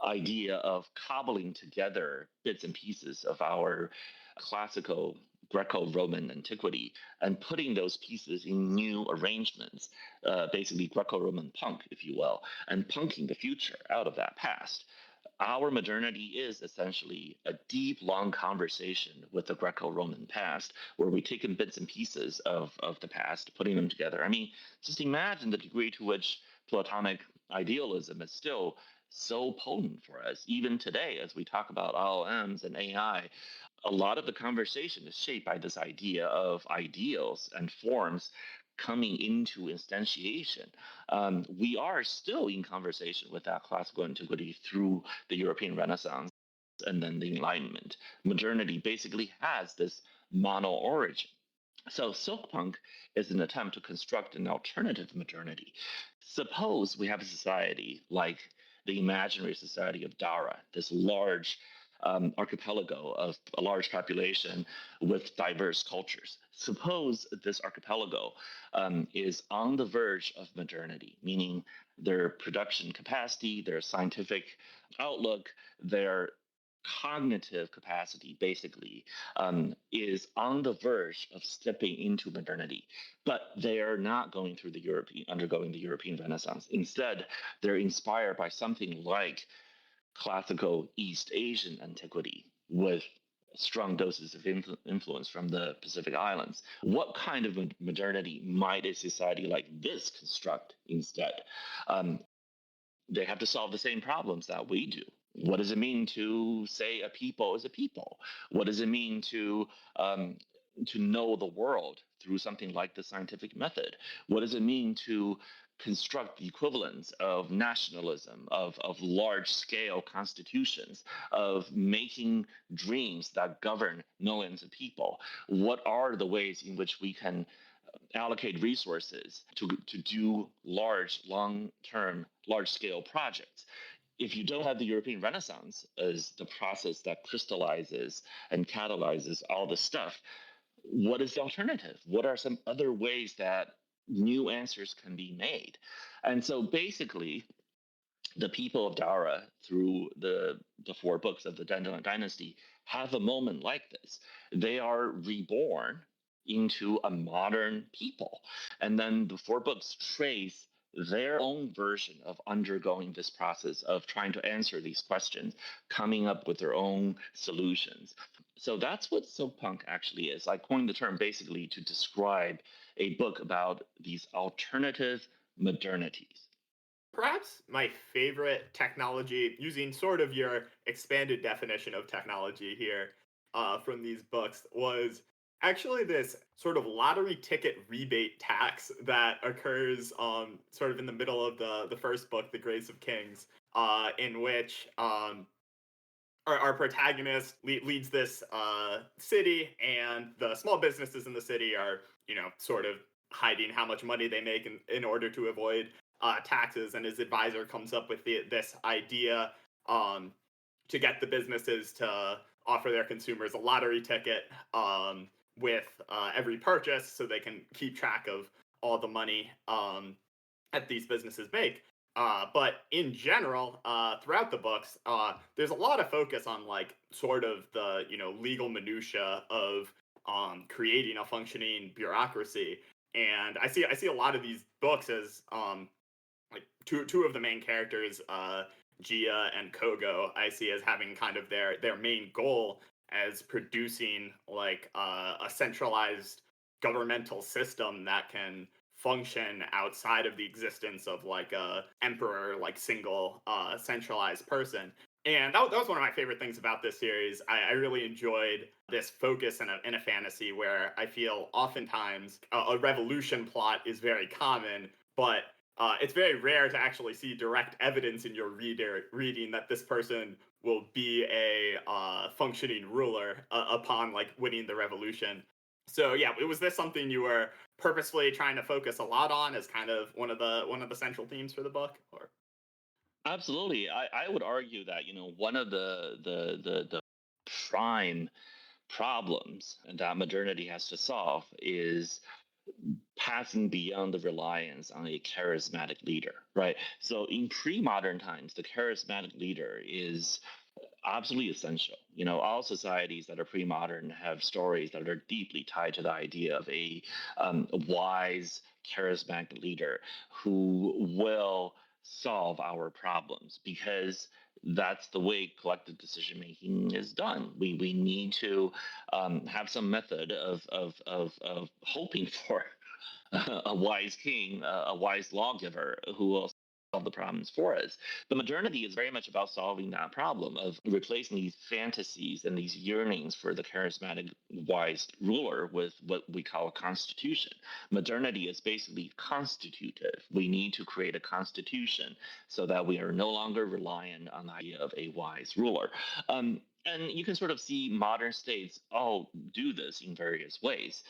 idea of cobbling together bits and pieces of our classical Greco-Roman antiquity and putting those pieces in new arrangements, basically Greco-Roman punk, if you will, and punking the future out of that past. Our modernity is essentially a deep, long conversation with the Greco-Roman past, where we take in bits and pieces of the past, putting them together. I mean, just imagine the degree to which Platonic idealism is still so potent for us, even today, as we talk about LLMs and AI. A lot of the conversation is shaped by this idea of ideals and forms coming into instantiation. We are still in conversation with that classical antiquity through the European Renaissance and then the Enlightenment. Modernity basically has this mono origin. So Silkpunk is an attempt to construct an alternative modernity. Suppose we have a society like the imaginary society of Dara, this large archipelago of a large population with diverse cultures. Suppose this archipelago is on the verge of modernity, meaning their production capacity, their scientific outlook, their cognitive capacity basically is on the verge of stepping into modernity, but they are not undergoing the European Renaissance. Instead, they're inspired by something like classical East Asian antiquity with strong doses of influence from the Pacific Islands. What kind of modernity might a society like this construct instead? They have to solve the same problems that we do. What does it mean to say a people is a people? What does it mean to know the world through something like the scientific method? What does it mean to construct the equivalents of nationalism, of large-scale constitutions, of making dreams that govern millions of people? What are the ways in which we can allocate resources to do large, long-term, large-scale projects? If you don't have the European Renaissance as the process that crystallizes and catalyzes all this stuff, what is the alternative? What are some other ways that new answers can be made? And so basically, the people of Dara, through the 4 books of the Dandelion Dynasty, have a moment like this. They are reborn into a modern people. And then the 4 books trace their own version of undergoing this process of trying to answer these questions, coming up with their own solutions. So that's what Silkpunk actually is. I coined the term basically to describe a book about these alternative modernities. Perhaps my favorite technology, using sort of your expanded definition of technology here from these books, was actually this sort of lottery ticket rebate tax that occurs sort of in the middle of the first book, The Grace of Kings, in which our protagonist leads this city, and the small businesses in the city are, sort of hiding how much money they make in order to avoid taxes. And his advisor comes up with this idea to get the businesses to offer their consumers a lottery ticket with every purchase, so they can keep track of all the money that these businesses make. But in general, throughout the books, there's a lot of focus on like sort of the legal minutia of creating a functioning bureaucracy. And I see a lot of these books as like two of the main characters, Gia and Kogo, I see as having kind of their main goal as producing like a centralized governmental system that can function outside of the existence of like a emperor, like single centralized person. And that was one of my favorite things about this series. I really enjoyed this focus in a fantasy where I feel oftentimes a revolution plot is very common, but it's very rare to actually see direct evidence in your reading that this person will be a functioning ruler upon like winning the revolution. So yeah, was this something you were purposefully trying to focus a lot on as kind of one of the central themes for the book? Or Absolutely. I would argue that, one of the prime problems that modernity has to solve is passing beyond the reliance on a charismatic leader, right? So in pre-modern times, the charismatic leader is absolutely essential. All societies that are pre-modern have stories that are deeply tied to the idea of a wise, charismatic leader who will solve our problems, because that's the way collective decision making is done. We need to have some method of hoping for a wise king, a wise lawgiver who will solve the problems for us. But modernity is very much about solving that problem of replacing these fantasies and these yearnings for the charismatic wise ruler with what we call a constitution. Modernity is basically constitutive. We need to create a constitution so that we are no longer reliant on the idea of a wise ruler. And you can sort of see modern states all do this in various ways,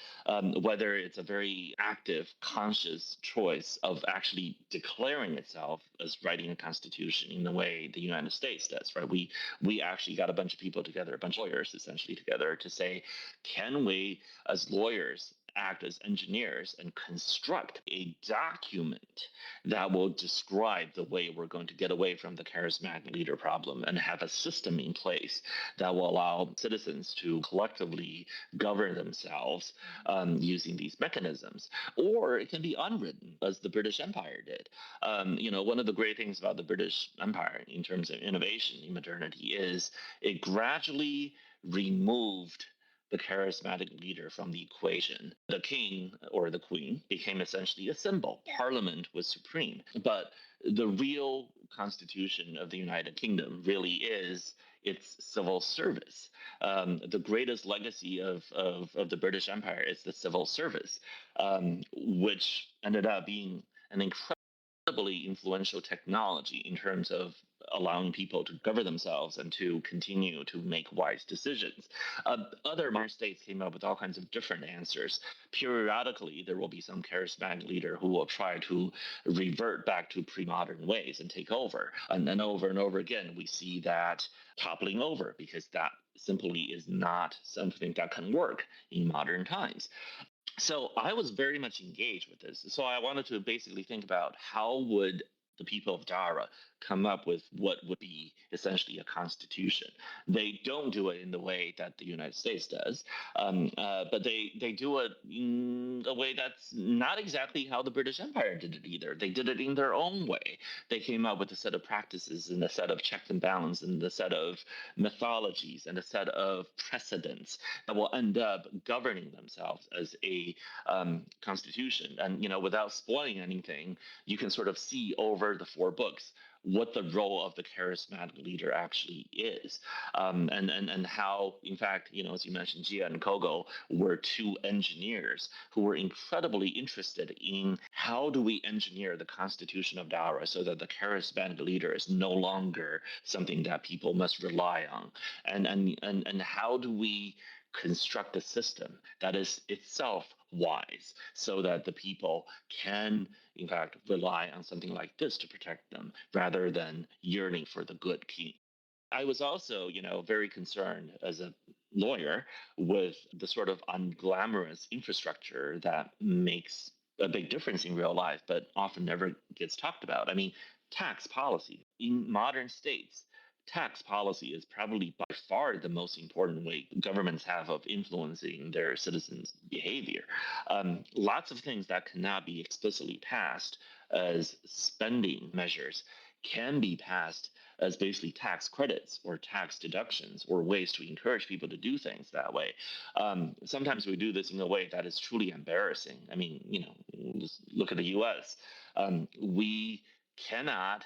whether it's a very active, conscious choice of actually declaring itself as writing a constitution in the way the United States does, right? We actually got a bunch of people together, a bunch of lawyers essentially together to say, can we, as lawyers, act as engineers and construct a document that will describe the way we're going to get away from the charismatic leader problem and have a system in place that will allow citizens to collectively govern themselves using these mechanisms. Or it can be unwritten, as the British Empire did. One of the great things about the British Empire in terms of innovation in modernity is it gradually removed the charismatic leader from the equation. The king or the queen became essentially a symbol. Parliament was supreme. But the real constitution of the United Kingdom really is its civil service. The greatest legacy of the British Empire is the civil service, which ended up being an incredibly influential technology in terms of allowing people to govern themselves and to continue to make wise decisions. Other modern states came up with all kinds of different answers. Periodically, there will be some charismatic leader who will try to revert back to pre-modern ways and take over. And then over and over again, we see that toppling over, because that simply is not something that can work in modern times. So I was very much engaged with this. So I wanted to basically think about how would the people of Dara come up with what would be essentially a constitution. They don't do it in the way that the United States does, but they do it in a way that's not exactly how the British Empire did it either. They did it in their own way. They came up with a set of practices and a set of checks and balances and a set of mythologies and a set of precedents that will end up governing themselves as a constitution. And, without spoiling anything, you can sort of see over the 4 books what the role of the charismatic leader actually is, and how, in fact, as you mentioned, Jia and Kogo were two engineers who were incredibly interested in how do we engineer the constitution of Dara so that the charismatic leader is no longer something that people must rely on, and how do we construct a system that is itself wise so that the people can, in fact, rely on something like this to protect them rather than yearning for the good king. I was also, very concerned as a lawyer with the sort of unglamorous infrastructure that makes a big difference in real life, but often never gets talked about. I mean, tax policy in modern states. Tax policy is probably by far the most important way governments have of influencing their citizens' behavior. Lots of things that cannot be explicitly passed as spending measures can be passed as basically tax credits or tax deductions or ways to encourage people to do things that way. Sometimes we do this in a way that is truly embarrassing. I mean, just look at the U.S. We cannot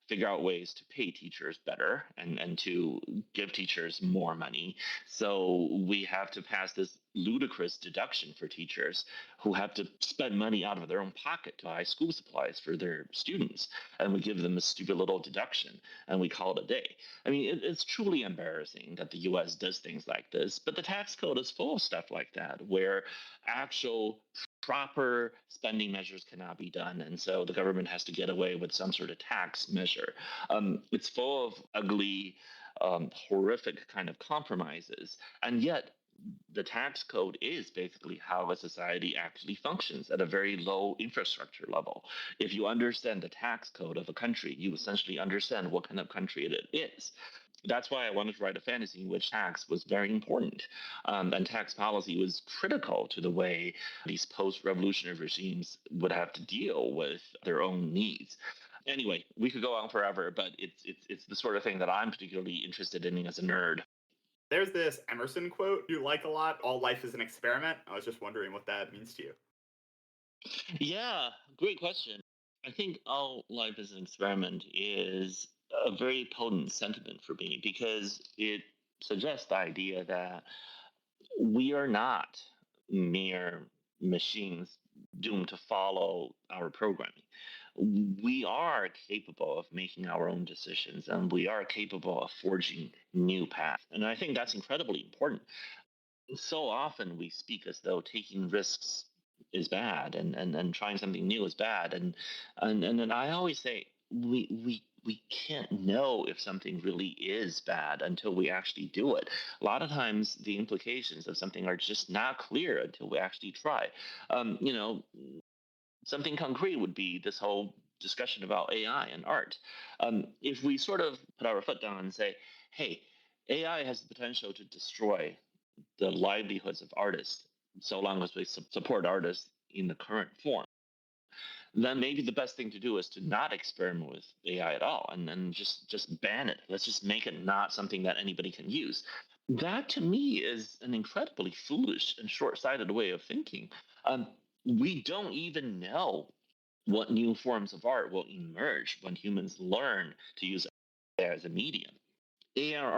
figure out ways to pay teachers better and to give teachers more money. So we have to pass this ludicrous deduction for teachers who have to spend money out of their own pocket to buy school supplies for their students. And we give them a stupid little deduction and we call it a day. I mean, it's truly embarrassing that the US does things like this, but the tax code is full of stuff like that, where actual proper spending measures cannot be done, and so the government has to get away with some sort of tax measure. It's full of ugly, horrific kind of compromises, and yet the tax code is basically how a society actually functions at a very low infrastructure level. If you understand the tax code of a country, you essentially understand what kind of country it is. That's why I wanted to write a fantasy in which tax was very important. And tax policy was critical to the way these post-revolutionary regimes would have to deal with their own needs. Anyway, we could go on forever, but it's the sort of thing that I'm particularly interested in as a nerd. There's this Emerson quote you like a lot, all life is an experiment. I was just wondering what that means to you. Yeah, great question. I think all life is an experiment is a very potent sentiment for me because it suggests the idea that we are not mere machines doomed to follow our programming. We are capable of making our own decisions and we are capable of forging new paths. And I think that's incredibly important. So often we speak as though taking risks is bad and trying something new is bad. And I always say we can't know if something really is bad until we actually do it. A lot of times the implications of something are just not clear until we actually try. Something concrete would be this whole discussion about AI and art. If we sort of put our foot down and say, hey, AI has the potential to destroy the livelihoods of artists so long as we support artists in the current form, then maybe the best thing to do is to not experiment with AI at all and just ban it. Let's just make it not something that anybody can use. That to me is an incredibly foolish and short-sighted way of thinking. We don't even know what new forms of art will emerge when humans learn to use AI as a medium. AI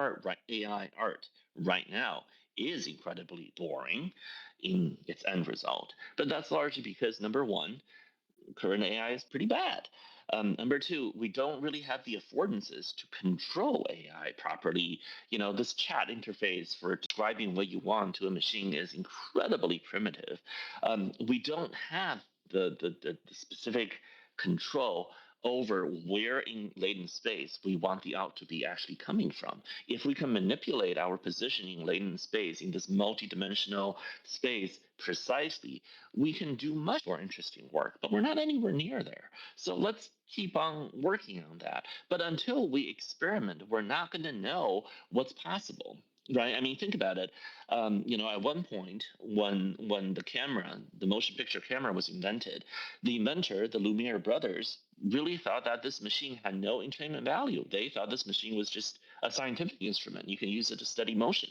art right now is incredibly boring in its end result. But that's largely because, number one, current AI is pretty bad. Number two, we don't really have the affordances to control AI properly. This chat interface for describing what you want to a machine is incredibly primitive. We don't have the specific control over where in latent space we want the out to be actually coming from. If we can manipulate our positioning latent space in this multidimensional space precisely, we can do much more interesting work, but we're not anywhere near there. So let's keep on working on that. But until we experiment, we're not going to know what's possible. Right. I mean, think about it. At one point, when the motion picture camera was invented, the inventor, the Lumiere brothers, really thought that this machine had no entertainment value. They thought this machine was just a scientific instrument. You can use it to study motion.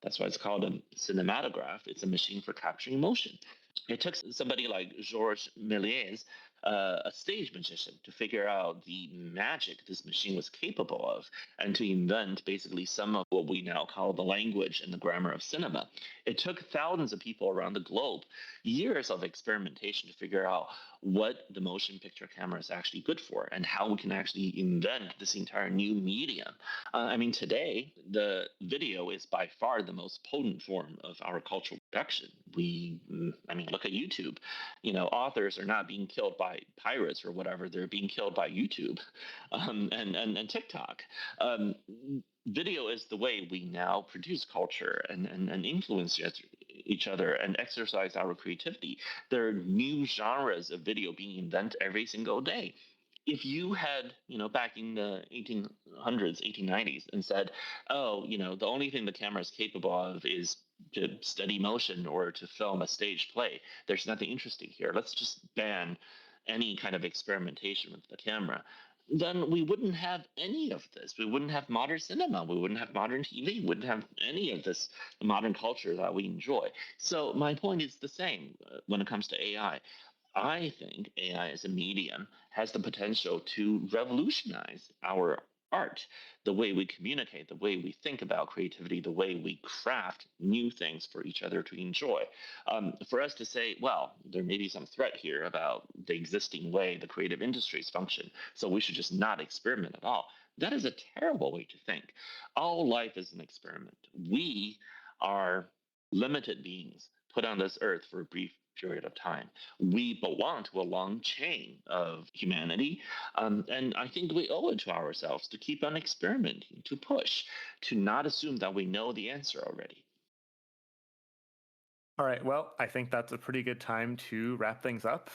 That's why it's called a cinematograph. It's a machine for capturing motion. It took somebody like Georges Méliès, a stage magician, to figure out the magic this machine was capable of and to invent basically some of what we now call the language and the grammar of cinema. It took thousands of people around the globe years of experimentation to figure out what the motion picture camera is actually good for and how we can actually invent this entire new medium. Today, the video is by far the most potent form of our cultural production. Look at YouTube. Authors are not being killed by pirates or whatever; they're being killed by YouTube, and TikTok. Um, Video is the way we now produce culture and influence each other and exercise our creativity. There are new genres of video being invented every single day. If you had, back in the 1800s, 1890s, and said, oh, the only thing the camera is capable of is to study motion or to film a stage play, there's nothing interesting here. Let's just ban any kind of experimentation with the camera. Then we wouldn't have any of this. We wouldn't have modern cinema. We wouldn't have modern TV. We wouldn't have any of this modern culture that we enjoy. So my point is the same when it comes to AI. I think AI as a medium has the potential to revolutionize our art, the way we communicate, the way we think about creativity, the way we craft new things for each other to enjoy. For us to say, well, there may be some threat here about the existing way the creative industries function, so we should just not experiment at all. That is a terrible way to think. All life is an experiment. We are limited beings put on this earth for a brief period of time. We belong to a long chain of humanity, and I think we owe it to ourselves to keep on experimenting, to push, to not assume that we know the answer already. All right, well, I think that's a pretty good time to wrap things up.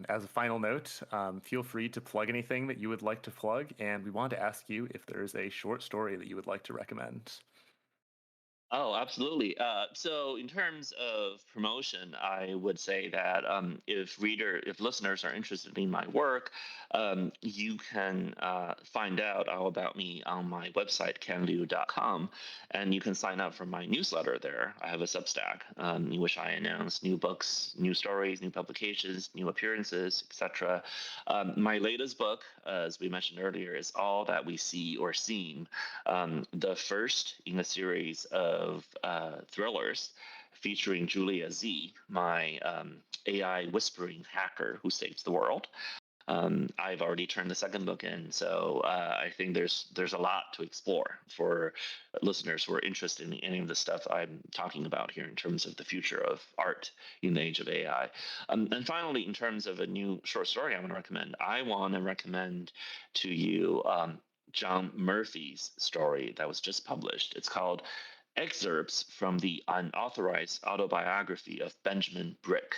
As a final note, feel free to plug anything that you would like to plug, and we want to ask you if there's a short story that you would like to recommend. Oh, absolutely. So, in terms of promotion, I would say that if listeners are interested in my work, you can find out all about me on my website, kenliu.com, and you can sign up for my newsletter there. I have a Substack in which I announce new books, new stories, new publications, new appearances, etc. My latest book, as we mentioned earlier, is All That We See or Seem, the first in a series of thrillers featuring Julia Z, my AI whispering hacker who saves the world. I've already turned the second book in, so I think there's a lot to explore for listeners who are interested in any of the stuff I'm talking about here in terms of the future of art in the age of AI. And finally, in terms of a new short story I want to recommend to you John Murphy's story that was just published. It's called Excerpts from the Unauthorized Autobiography of Benjamin Brick.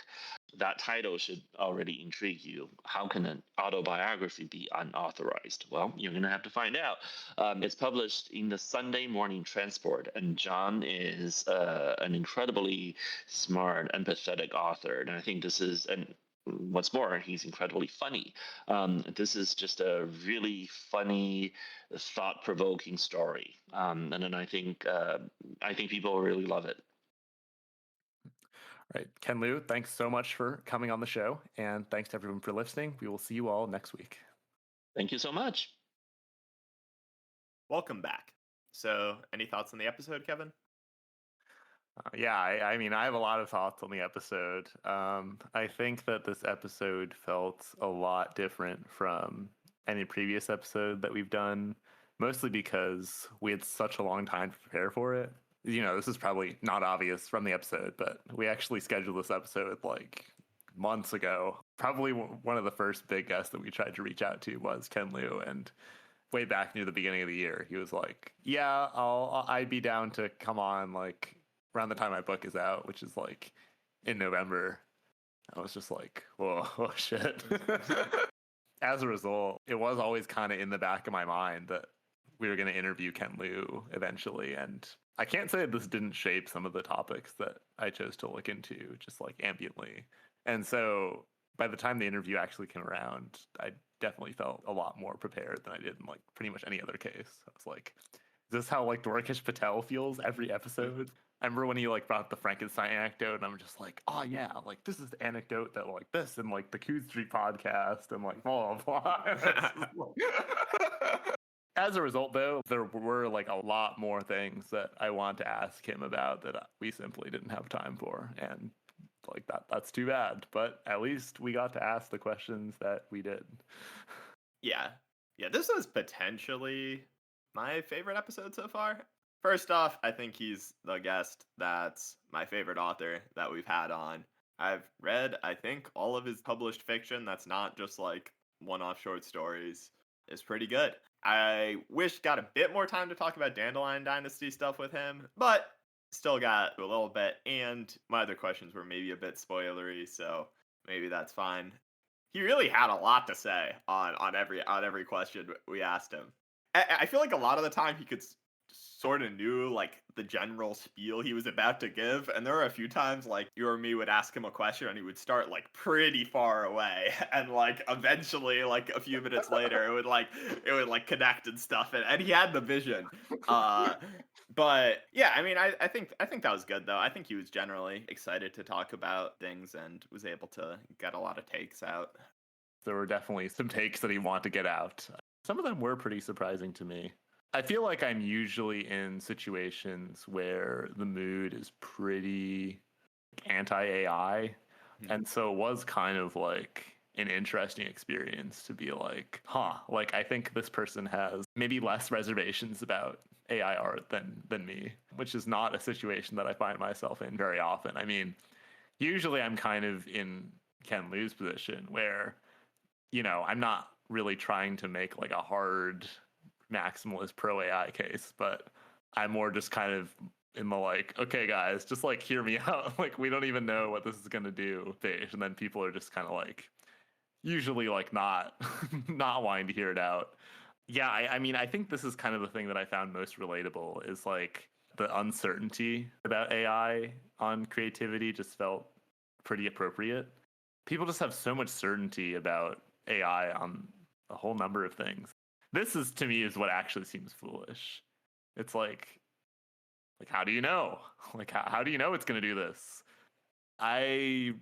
That title should already intrigue you. How can an autobiography be unauthorized? Well, you're going to have to find out. It's published in the Sunday Morning Transport, and John is an incredibly smart, empathetic author. And I think this is what's more, he's incredibly funny. This is just a really funny, thought-provoking story, and then I think people really love it. All right, Ken Liu, thanks so much for coming on the show, and thanks to everyone for listening. We will see you all next week. Thank you so much. Welcome back. So, any thoughts on the episode, Kevin? I have a lot of thoughts on the episode. I think that this episode felt a lot different from any previous episode that we've done, mostly because we had such a long time to prepare for it. This is probably not obvious from the episode, but we actually scheduled this episode like months ago. Probably one of the first big guests that we tried to reach out to was Ken Liu, and way back near the beginning of the year, he was like, "Yeah, I'd be down to come on like around the time my book is out, which is like in November." I was just like, whoa, oh shit. As a result, it was always kind of in the back of my mind that we were going to interview Ken Liu eventually. And I can't say that this didn't shape some of the topics that I chose to look into just like ambiently. And so by the time the interview actually came around, I definitely felt a lot more prepared than I did in like pretty much any other case. I was like, is this how like Dwarkesh Patel feels every episode? I remember when he like brought up the Frankenstein anecdote, and I'm just like, oh yeah, like this is the anecdote that like this and like the Q Street podcast and like blah blah blah. As a result, though, there were like a lot more things that I want to ask him about that we simply didn't have time for, and like that's too bad. But at least we got to ask the questions that we did. Yeah. This was potentially my favorite episode so far. First off, I think he's the guest that's my favorite author that we've had on. I've read, I think, all of his published fiction that's not just like one-off short stories. Is pretty good. I wish got a bit more time to talk about Dandelion Dynasty stuff with him, but still got a little bit, and my other questions were maybe a bit spoilery, so maybe that's fine. He really had a lot to say on every question we asked him. I feel like a lot of the time he could sort of knew like the general spiel he was about to give, and there were a few times like you or me would ask him a question and he would start like pretty far away, and like eventually like a few minutes later it would connect and stuff, and he had the vision. But yeah, I mean, I think that was good though. I think he was generally excited to talk about things and was able to get a lot of takes out. There were definitely some takes that he wanted to get out. Some of them were pretty surprising to me. I feel like I'm usually in situations where the mood is pretty anti-AI. And so it was kind of like an interesting experience to be like, like I think this person has maybe less reservations about AI art than me, which is not a situation that I find myself in very often. I mean, usually I'm kind of in Ken Liu's position where, I'm not really trying to make like a hard maximalist pro AI case, but I'm more just kind of in the like, okay guys, just like hear me out. Like we don't even know what this is gonna do phase, and then people are just kind of like usually like not wanting to hear it out. Yeah, I mean I think this is kind of the thing that I found most relatable is like the uncertainty about AI on creativity just felt pretty appropriate. People just have so much certainty about AI on a whole number of things. This is, to me, is what actually seems foolish. It's like how do you know? Like, how do you know it's going to do this? I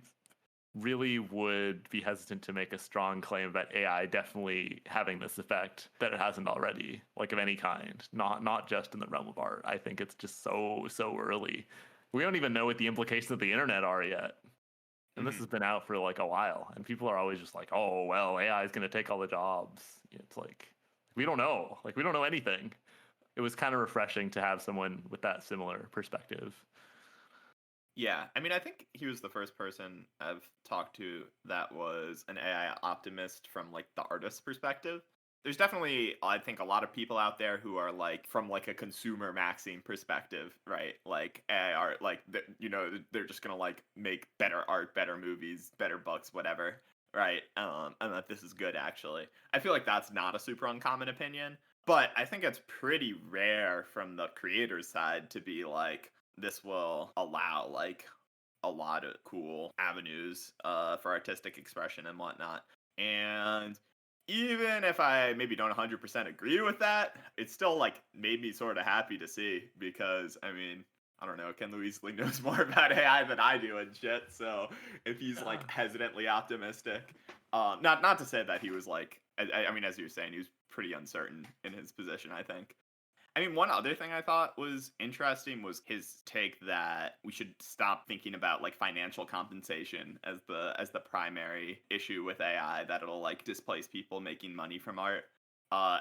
really would be hesitant to make a strong claim about AI definitely having this effect that it hasn't already, like of any kind, not just in the realm of art. I think it's just so early. We don't even know what the implications of the internet are yet. And this has been out for like a while, and people are always just like, oh, well, AI is going to take all the jobs. It's like, we don't know. Like, we don't know anything. It was kind of refreshing to have someone with that similar perspective. Yeah, I mean, I think he was the first person I've talked to that was an AI optimist from like the artist's perspective. There's definitely, I think, a lot of people out there who are like from like a consumer maxing perspective, right? Like AI art, like they're just gonna like make better art, better movies, better books, whatever, right? And that this is good. Actually, I feel like that's not a super uncommon opinion, but I think it's pretty rare from the creator's side to be like, this will allow like a lot of cool avenues for artistic expression and whatnot. And even if I maybe don't 100% agree with that, it still like made me sort of happy to see, because I mean, I don't know, Ken Liu easily knows more about AI than I do and shit. So if he's like hesitantly optimistic, not to say that he was like, I mean, as you were saying, he was pretty uncertain in his position, I think. I mean, one other thing I thought was interesting was his take that we should stop thinking about like financial compensation as the primary issue with AI, that it'll like displace people making money from art.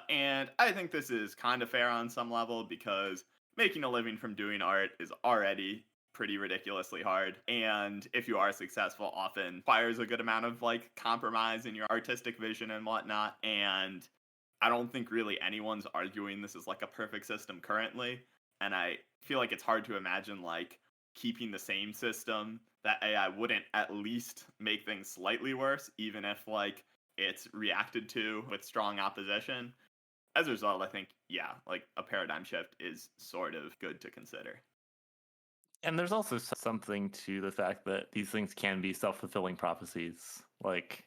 And I think this is kind of fair on some level, because making a living from doing art is already pretty ridiculously hard, and if you are successful, often requires a good amount of like compromise in your artistic vision and whatnot. And I don't think really anyone's arguing this is like a perfect system currently. And I feel like it's hard to imagine like keeping the same system that AI wouldn't at least make things slightly worse, even if like it's reacted to with strong opposition. As a result, I think, yeah, like a paradigm shift is sort of good to consider. And there's also something to the fact that these things can be self-fulfilling prophecies. Like,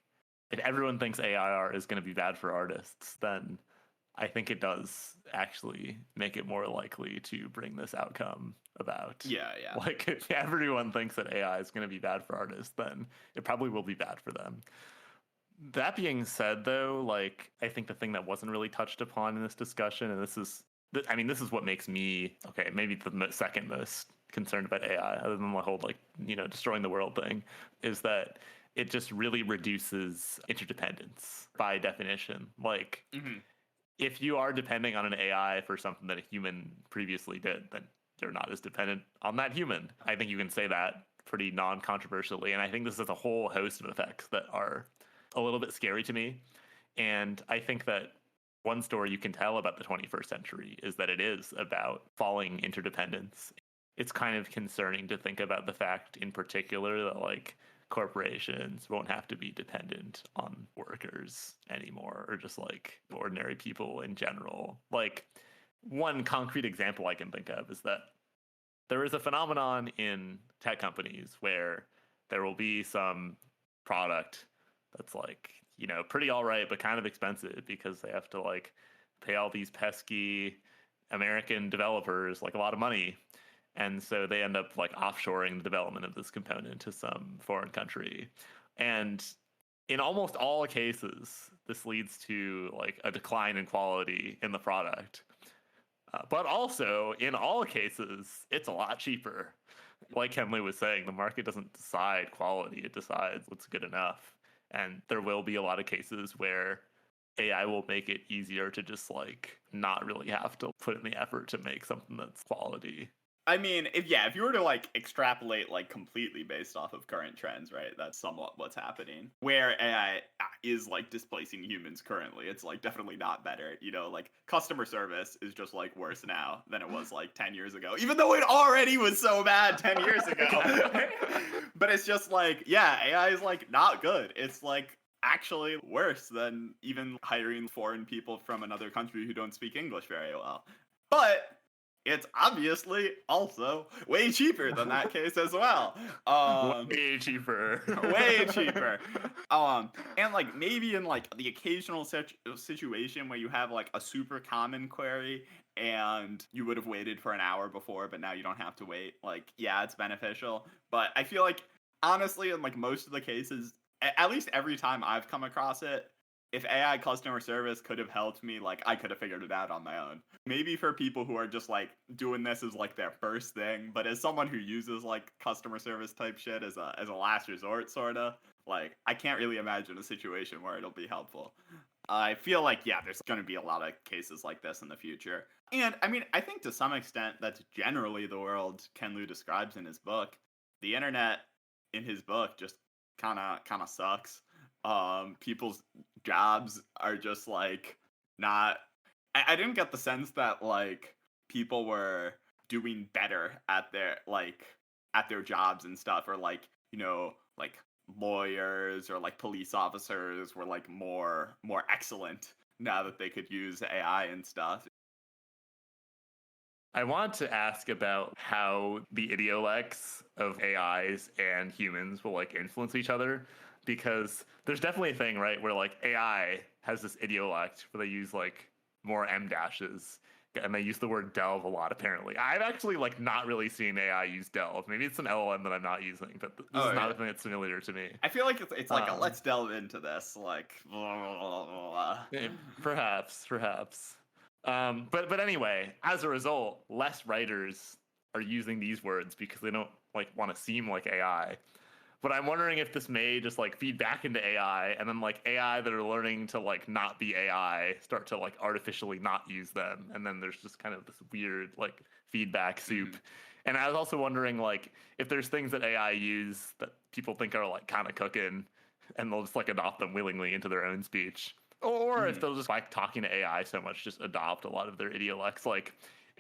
if everyone thinks AI art is going to be bad for artists, then I think it does actually make it more likely to bring this outcome about. Yeah. Like, if everyone thinks that AI is going to be bad for artists, then it probably will be bad for them. That being said, though, like, I think the thing that wasn't really touched upon in this discussion, and this is what makes me, okay, maybe the second most concerned about AI, other than the whole, like, destroying the world thing, is that it just really reduces interdependence by definition. Like, if you are depending on an AI for something that a human previously did, then you're not as dependent on that human. I think you can say that pretty non-controversially, and I think this has a whole host of effects that are a little bit scary to me. And I think that one story you can tell about the 21st century is that it is about falling interdependence. It's kind of concerning to think about the fact in particular that, like, corporations won't have to be dependent on workers anymore, or just like ordinary people in general. Like, one concrete example I can think of is that there is a phenomenon in tech companies where there will be some product that's, like, pretty all right, but kind of expensive because they have to, like, pay all these pesky American developers, like, a lot of money. And so they end up, like, offshoring the development of this component to some foreign country. And in almost all cases, this leads to, like, a decline in quality in the product. But also, in all cases, it's a lot cheaper. Like Ken Liu was saying, the market doesn't decide quality, it decides what's good enough. And there will be a lot of cases where AI will make it easier to just, like, not really have to put in the effort to make something that's quality. I mean, if you were to, like, extrapolate, like, completely based off of current trends, right, that's somewhat what's happening. Where AI is, like, displacing humans currently, it's, like, definitely not better. Like, customer service is just, like, worse now than it was, like, 10 years ago, even though it already was so bad 10 years ago. But it's just, like, yeah, AI is, like, not good. It's, like, actually worse than even hiring foreign people from another country who don't speak English very well. But it's obviously also way cheaper than that case as well. Way cheaper. Way cheaper. And, like, maybe in, like, the occasional situation where you have, like, a super common query and you would have waited for an hour before, but now you don't have to wait. Like, yeah, it's beneficial. But I feel like, honestly, in, like, most of the cases, at least every time I've come across it, if AI customer service could have helped me, like, I could have figured it out on my own. Maybe for people who are just, like, doing this as, like, their first thing, but as someone who uses, like, customer service type shit as a last resort, sorta, like, I can't really imagine a situation where it'll be helpful. I feel like, yeah, there's going to be a lot of cases like this in the future. And, I mean, I think to some extent that's generally the world Ken Liu describes in his book. The internet, in his book, just kind of sucks. People's jobs are just, like, not... I didn't get the sense that, like, people were doing better at their jobs and stuff, or, like, like, lawyers or, like, police officers were, like, more excellent now that they could use AI and stuff. I want to ask about how the idiolects of AIs and humans will, like, influence each other, because there's definitely a thing, right, where, like, AI has this idiolect where they use, like, more M dashes, and they use the word delve a lot, apparently. I've actually, like, not really seen AI use delve. Maybe it's an LLM that I'm not using, but this is not a thing that's familiar to me. I feel like it's like a let's delve into this, like... Perhaps. But anyway, as a result, less writers are using these words because they don't, like, want to seem like AI. But I'm wondering if this may just, like, feed back into AI, and then, like, AI that are learning to, like, not be AI start to, like, artificially not use them, and then there's just kind of this weird, like, feedback soup. And I was also wondering, like, if there's things that AI use that people think are, like, kind of cooking, and they'll just, like, adopt them willingly into their own speech. Or if they'll just, like, talking to AI so much, just adopt a lot of their idiolects. Like,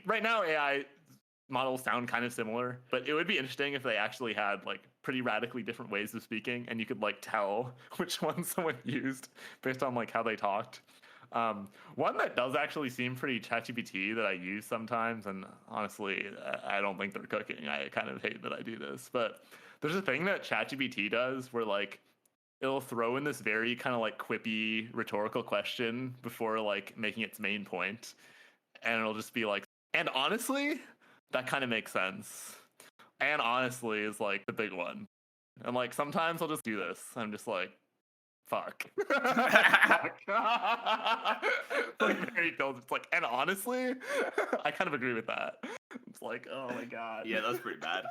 right now, AI models sound kind of similar, but it would be interesting if they actually had, like, pretty radically different ways of speaking, and you could, like, tell which one someone used based on, like, how they talked. One that does actually seem pretty ChatGPT that I use sometimes, and honestly, I don't think they're cooking. I kind of hate that I do this, but there's a thing that ChatGPT does where, like, it'll throw in this very kind of like quippy rhetorical question before like making its main point, and it'll just be like, and honestly, that kind of makes sense. And honestly is like the big one. And like sometimes I'll just do this. I'm just like, fuck. Fuck. Like very dull. It's like, and honestly, I kind of agree with that. It's like, oh my god. Yeah, that's pretty bad.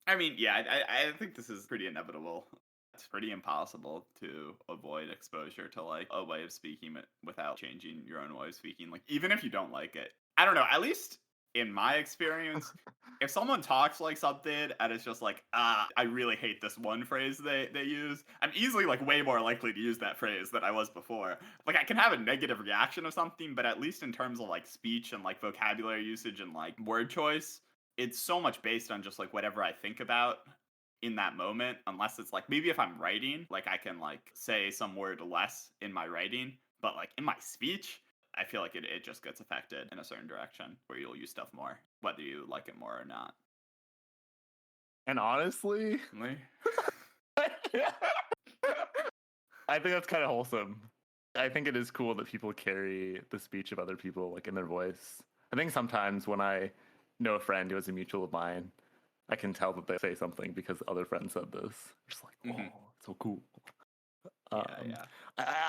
I mean, yeah, I think this is pretty inevitable. It's pretty impossible to avoid exposure to like a way of speaking without changing your own way of speaking. Like, even if you don't like it, I don't know. At least in my experience, if someone talks like something and it's just like, I really hate this one phrase they use, I'm easily like way more likely to use that phrase than I was before. Like, I can have a negative reaction of something, but at least in terms of like speech and like vocabulary usage and like word choice, it's so much based on just like whatever I think about in that moment, unless it's like maybe if I'm writing, like I can like say some word less in my writing, but like in my speech, I feel like it just gets affected in a certain direction where you'll use stuff more, whether you like it more or not. And honestly, I think that's kind of wholesome. I think it is cool that people carry the speech of other people like in their voice. I think sometimes when I know a friend who is a mutual of mine, I can tell that they say something because other friends said this. Just like, oh, it's so cool. Yeah.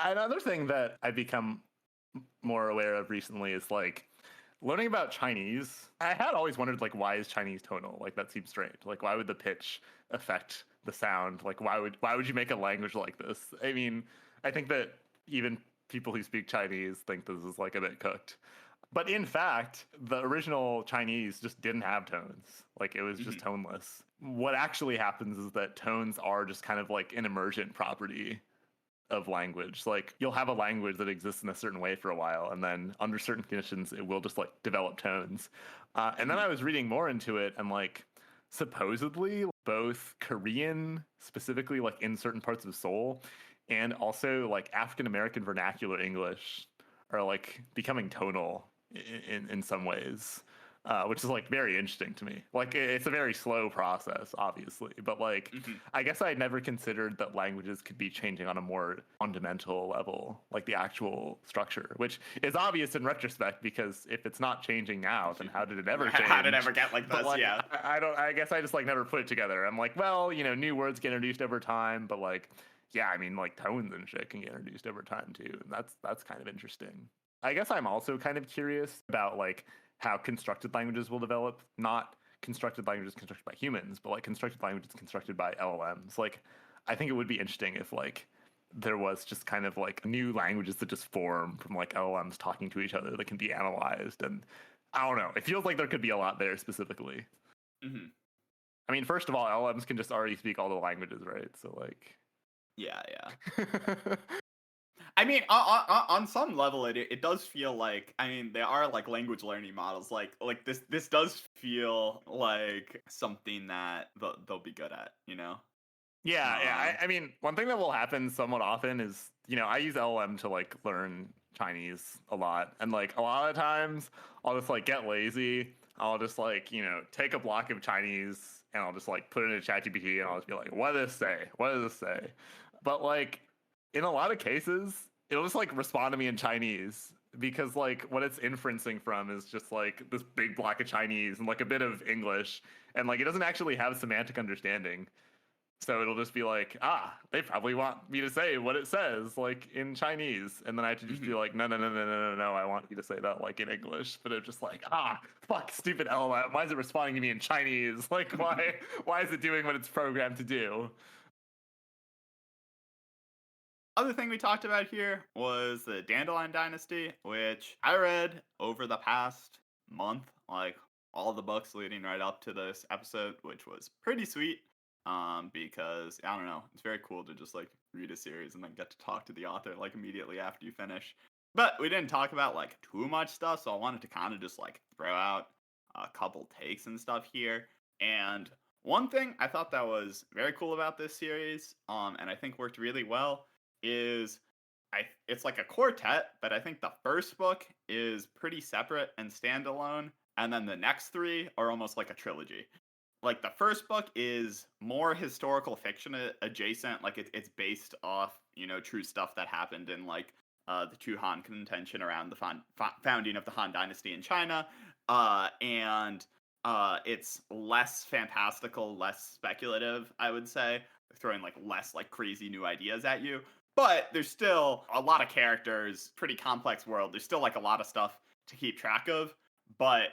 Another thing that I've become more aware of recently is like learning about Chinese. I had always wondered like, why is Chinese tonal? Like that seems strange. Like why would the pitch affect the sound? Like why would you make a language like this? I mean, I think that even people who speak Chinese think this is like a bit cooked. But in fact, the original Chinese just didn't have tones. Like it was just toneless. What actually happens is that tones are just kind of like an emergent property of language. Like you'll have a language that exists in a certain way for a while, and then under certain conditions, it will just like develop tones. And then I was reading more into it, and like supposedly both Korean, specifically like in certain parts of Seoul, and also like African American vernacular English are like becoming tonal in some ways, which is like very interesting to me. Like it's a very slow process, obviously, but like I guess I had never considered that languages could be changing on a more fundamental level, like the actual structure, which is obvious in retrospect because if it's not changing now, then how did it ever change? How did it ever get like this? But, like, yeah, I guess I just like never put it together. I'm like, well, you know, new words get introduced over time, but like, yeah, I mean, like tones and shit can get introduced over time too, and that's kind of interesting. I guess I'm also kind of curious about like how constructed languages will develop. Not constructed languages constructed by humans, but like constructed languages constructed by LLMs. Like, I think it would be interesting if like there was just kind of like new languages that just form from like LLMs talking to each other that can be analyzed. And I don't know. It feels like there could be a lot there specifically. I mean, first of all, LLMs can just already speak all the languages, right? So like, yeah. I mean, on some level, it does feel like, I mean, they are like language learning models. Like this does feel like something that they'll be good at, you know? Yeah. I mean, one thing that will happen somewhat often is, you know, I use LLM to like learn Chinese a lot, and like a lot of times I'll just like get lazy. I'll just like, you know, take a block of Chinese and I'll just like put it into ChatGPT and I'll just be like, what does this say? What does this say? But like, in a lot of cases, it'll just like respond to me in Chinese because like what it's inferencing from is just like this big block of Chinese and like a bit of English, and like it doesn't actually have semantic understanding. So it'll just be like, they probably want me to say what it says like in Chinese, and then I have to just be like, no, I want you to say that like in English. But it's just like, fuck, stupid LLM, why is it responding to me in Chinese? Like why is it doing what it's programmed to do? Other thing we talked about here was the Dandelion Dynasty, which I read over the past month, like all the books leading right up to this episode, which was pretty sweet. Because I don't know, it's very cool to just like read a series and then get to talk to the author like immediately after you finish. But we didn't talk about like too much stuff, so I wanted to kind of just like throw out a couple takes and stuff here. And one thing I thought that was very cool about this series, and I think worked really well, is it's like a quartet, but I think the first book is pretty separate and standalone, and then the next three are almost like a trilogy. like the first book is more historical fiction adjacent. Like it's based off, true stuff that happened in like the two Han contention around the founding of the Han Dynasty in China. And it's less fantastical, less speculative, I would say. They're throwing like less like crazy new ideas at you. But there's still a lot of characters, pretty complex world. There's still like a lot of stuff to keep track of. But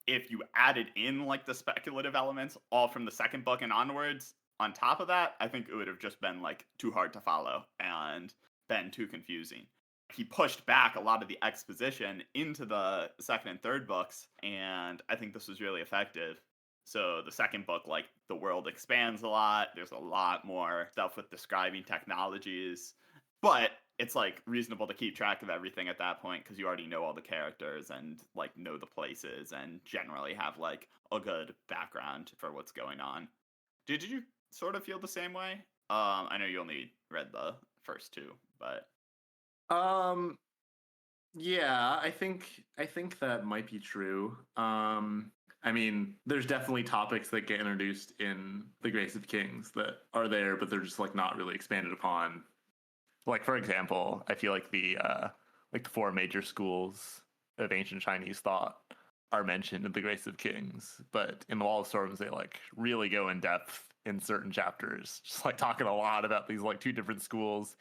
if you added in like the speculative elements all from the second book and onwards, on top of that, I think it would have just been like too hard to follow and been too confusing. He pushed back a lot of the exposition into the second and third books, and I think this was really effective. So the second book, like, the world expands a lot. There's a lot more stuff with describing technologies, but it's like reasonable to keep track of everything at that point because you already know all the characters and like know the places and generally have like a good background for what's going on. Did you sort of feel the same way? I know you only read the first two, but yeah, I think that might be true. I mean, there's definitely topics that get introduced in The Grace of Kings that are there, but they're just like not really expanded upon. Like, for example, I feel like the four major schools of ancient Chinese thought are mentioned in The Grace of Kings, but in The Wall of Storms they like really go in depth in certain chapters, just like talking a lot about these like two different schools.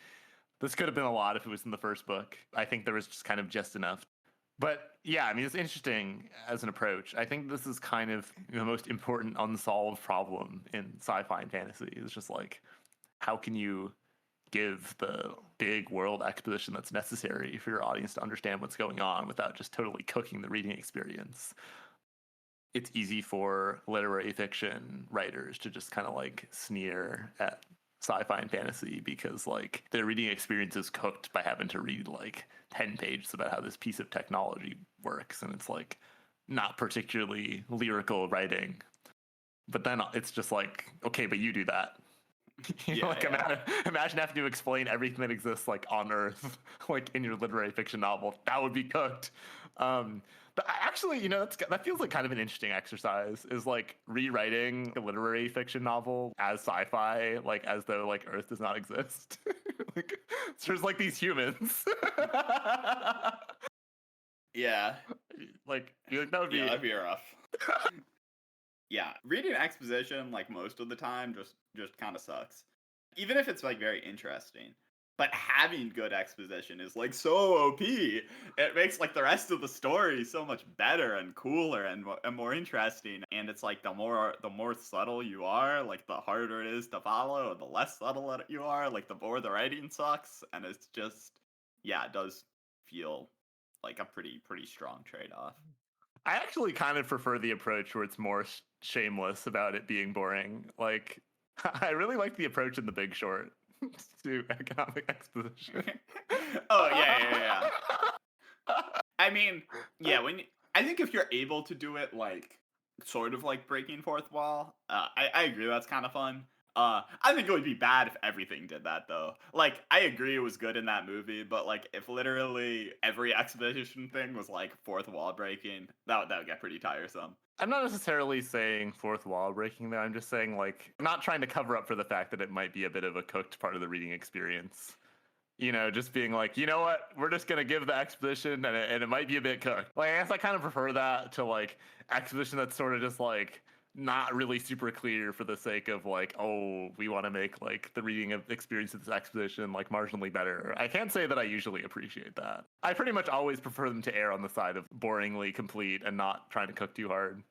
This could have been a lot if it was in the first book. I think there was just kind of just enough. But yeah, I mean, it's interesting as an approach. I think this is kind of the most important unsolved problem in sci-fi and fantasy. It's just like, how can you give the big world exposition that's necessary for your audience to understand what's going on without just totally cooking the reading experience? It's easy for literary fiction writers to just kind of like sneer at sci-fi and fantasy because like their reading experience is cooked by having to read like 10 pages about how this piece of technology works, and it's like not particularly lyrical writing. But then it's just like, okay, but you do that. Imagine having to explain everything that exists like on Earth, like in your literary fiction novel. That would be cooked. But actually, that feels like kind of an interesting exercise, is like rewriting a literary fiction novel as sci-fi, like as though like Earth does not exist. Like, so there's like these humans. yeah, like that would be that'd be rough. Yeah, reading exposition like most of the time just kind of sucks. Even if it's like very interesting. But having good exposition is like so OP. It makes like the rest of the story so much better and cooler and more interesting. And it's like the more subtle you are, like the harder it is to follow. And the less subtle you are, like the more the writing sucks. And it's just, yeah, it does feel like a pretty strong trade-off. I actually kind of prefer the approach where it's more shameless about it being boring. Like, I really like the approach in The Big Short to economic exposition. Oh, yeah. I mean, yeah, I think if you're able to do it, like, sort of like breaking fourth wall, I agree that's kind of fun. I think it would be bad if everything did that, though. Like, I agree it was good in that movie, but, like, if literally every exposition thing was, like, fourth wall breaking, that would get pretty tiresome. I'm not necessarily saying fourth wall breaking, though. I'm just saying, like, I'm not trying to cover up for the fact that it might be a bit of a cooked part of the reading experience. Just being like, you know what? We're just going to give the exposition, and it might be a bit cooked. Like, I guess I kind of prefer that to, like, exposition that's sort of just, like, not really super clear for the sake of like, oh, we want to make like the reading of experience of this exposition like marginally better. I can't say that I usually appreciate that. I pretty much always prefer them to err on the side of boringly complete and not trying to cook too hard.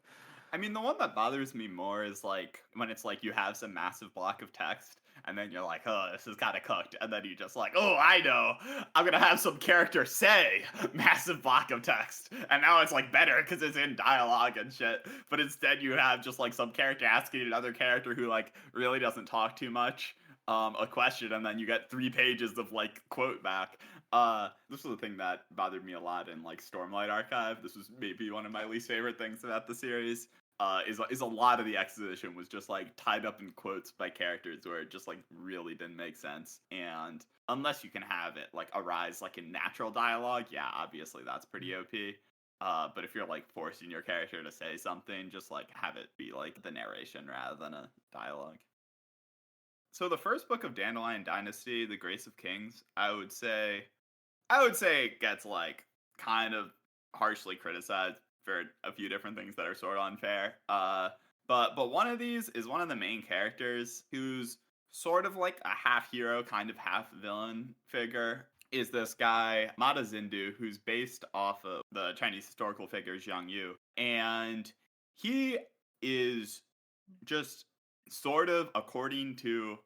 I mean, the one that bothers me more is like when it's like you have some massive block of text and then you're like, oh, this is kind of cooked. And then you just like, oh, I know. I'm going to have some character say massive block of text. And now it's like better because it's in dialogue and shit. But instead you have just like some character asking another character who like really doesn't talk too much a question. And then you get 3 pages of like quote back. This was the thing that bothered me a lot in like Stormlight Archive. This was maybe one of my least favorite things about the series. Is a lot of the exposition was just like tied up in quotes by characters where it just like really didn't make sense. And unless you can have it like arise like in natural dialogue, yeah, obviously that's pretty OP. But if you're like forcing your character to say something, just like have it be like the narration rather than a dialogue. So the first book of Dandelion Dynasty, The Grace of Kings, I would say it gets like kind of harshly criticized for a few different things that are sort of unfair. But one of these is one of the main characters who's sort of like a half hero, kind of half villain figure. Is this guy Mata Zyndu, who's based off of the Chinese historical figure Zhang Yu, and he is just sort of according to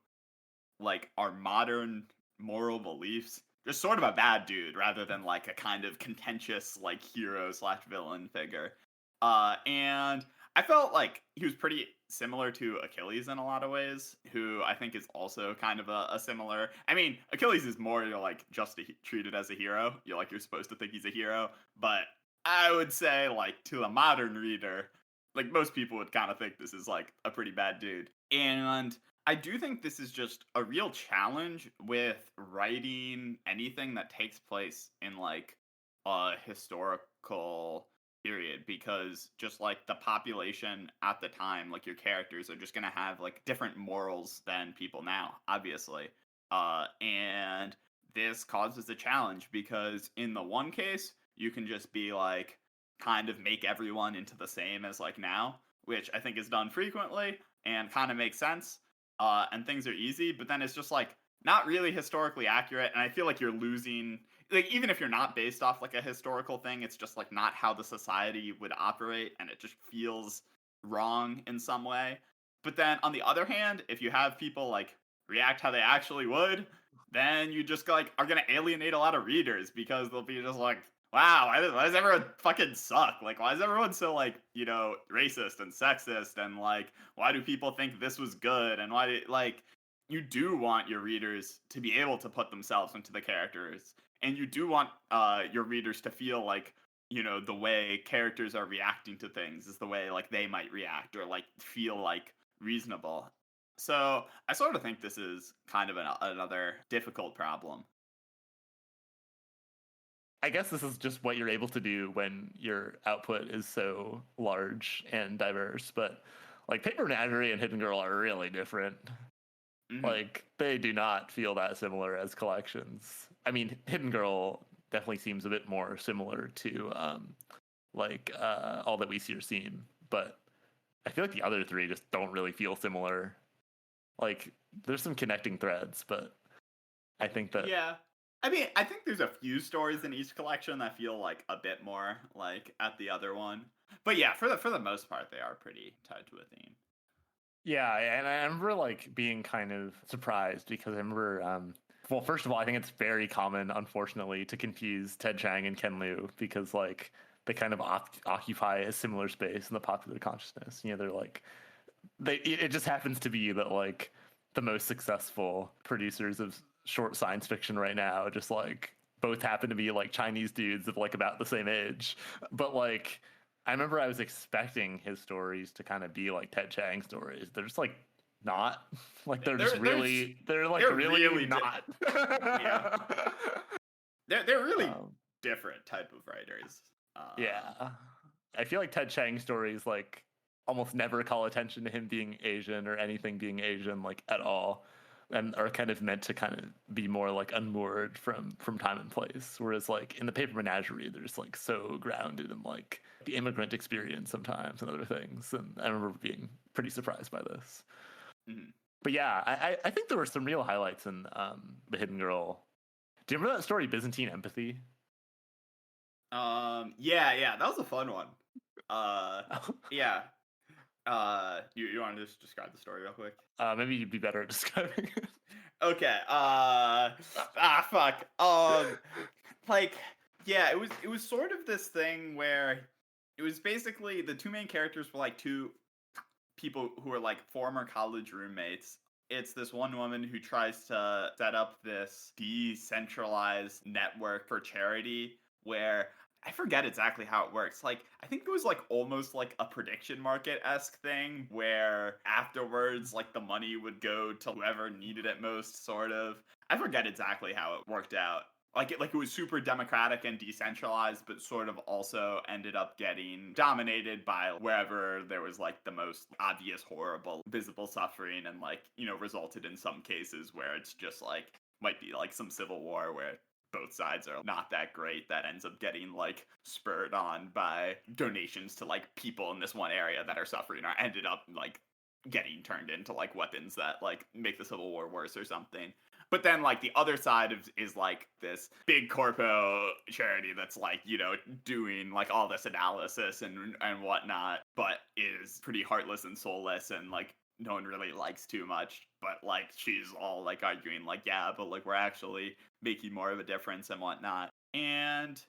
like our modern moral beliefs, just sort of a bad dude rather than like a kind of contentious like hero slash villain figure. And I felt like he was pretty similar to Achilles in a lot of ways, who I think is also kind of a similar. I mean, Achilles is more like just treated as a hero. You're supposed to think he's a hero, but I would say like to a modern reader, like most people would kind of think this is like a pretty bad dude. And I do think this is just a real challenge with writing anything that takes place in like a historical period, because just like the population at the time, like your characters are just going to have like different morals than people now, obviously. And this causes a challenge because in the one case, you can just be like kind of make everyone into the same as like now, which I think is done frequently and kind of makes sense. And things are easy, but then it's just like not really historically accurate, and I feel like you're losing, like, even if you're not based off like a historical thing, it's just like not how the society would operate, and it just feels wrong in some way. But then on the other hand, if you have people like react how they actually would, then you just like are gonna alienate a lot of readers, because they'll be just like, wow, why does everyone fucking suck? Like, why is everyone so, like, racist and sexist? And, like, why do people think this was good? And you do want your readers to be able to put themselves into the characters. And you do want your readers to feel like, the way characters are reacting to things is the way, like, they might react or, like, feel, like, reasonable. So I sort of think this is kind of another difficult problem. I guess this is just what you're able to do when your output is so large and diverse. But like Paper Menagerie and Hidden Girl are really different. Mm-hmm. Like they do not feel that similar as collections. I mean, Hidden Girl definitely seems a bit more similar to All That We See or Seem, but I feel like the other three just don't really feel similar. Like there's some connecting threads, but I think that I mean, I think there's a few stories in each collection that feel like a bit more like at the other one. But yeah, for the most part, they are pretty tied to a theme. Yeah, and I remember like being kind of surprised because I remember, well, first of all, I think it's very common, unfortunately, to confuse Ted Chiang and Ken Liu because like they kind of occupy a similar space in the popular consciousness. They're like it just happens to be that like the most successful producers of short science fiction right now just like both happen to be like Chinese dudes of like about the same age. But like I remember I was expecting his stories to kind of be like Ted Chiang stories. They're just like not. Like they're really not. Yeah. They're really different type of writers. Yeah. I feel like Ted Chiang stories like almost never call attention to him being Asian or anything being Asian like at all, and are kind of meant to kind of be more like unmoored from time and place. Whereas like in the Paper Menagerie, they're just like so grounded in like the immigrant experience sometimes and other things. And I remember being pretty surprised by this. Mm-hmm. But yeah, I think there were some real highlights in The Hidden Girl. Do you remember that story, Byzantine Empathy? Yeah, that was a fun one. Yeah. You want to just describe the story real quick? Maybe you'd be better at describing it. Okay. Fuck. Like, yeah, it was sort of this thing where it was basically the two main characters were like two people who were like former college roommates. It's this one woman who tries to set up this decentralized network for charity where I forget exactly how it works. Like, I think it was like almost like a prediction market-esque thing where afterwards, like the money would go to whoever needed it most, sort of. I forget exactly how it worked out. like it was super democratic and decentralized, but sort of also ended up getting dominated by wherever there was like the most obvious, horrible, visible suffering, and like, you know, resulted in some cases where it's just like might be like some civil war where both sides are not that great, that ends up getting like spurred on by donations to like people in this one area that are suffering, or ended up like getting turned into like weapons that like make the civil war worse or something. But then, like, the other side is like this big corpo charity that's like, you know, doing like all this analysis and whatnot, but is pretty heartless and soulless, and like no one really likes too much. But like she's all like arguing like, yeah, but like we're actually making more of a difference and whatnot. And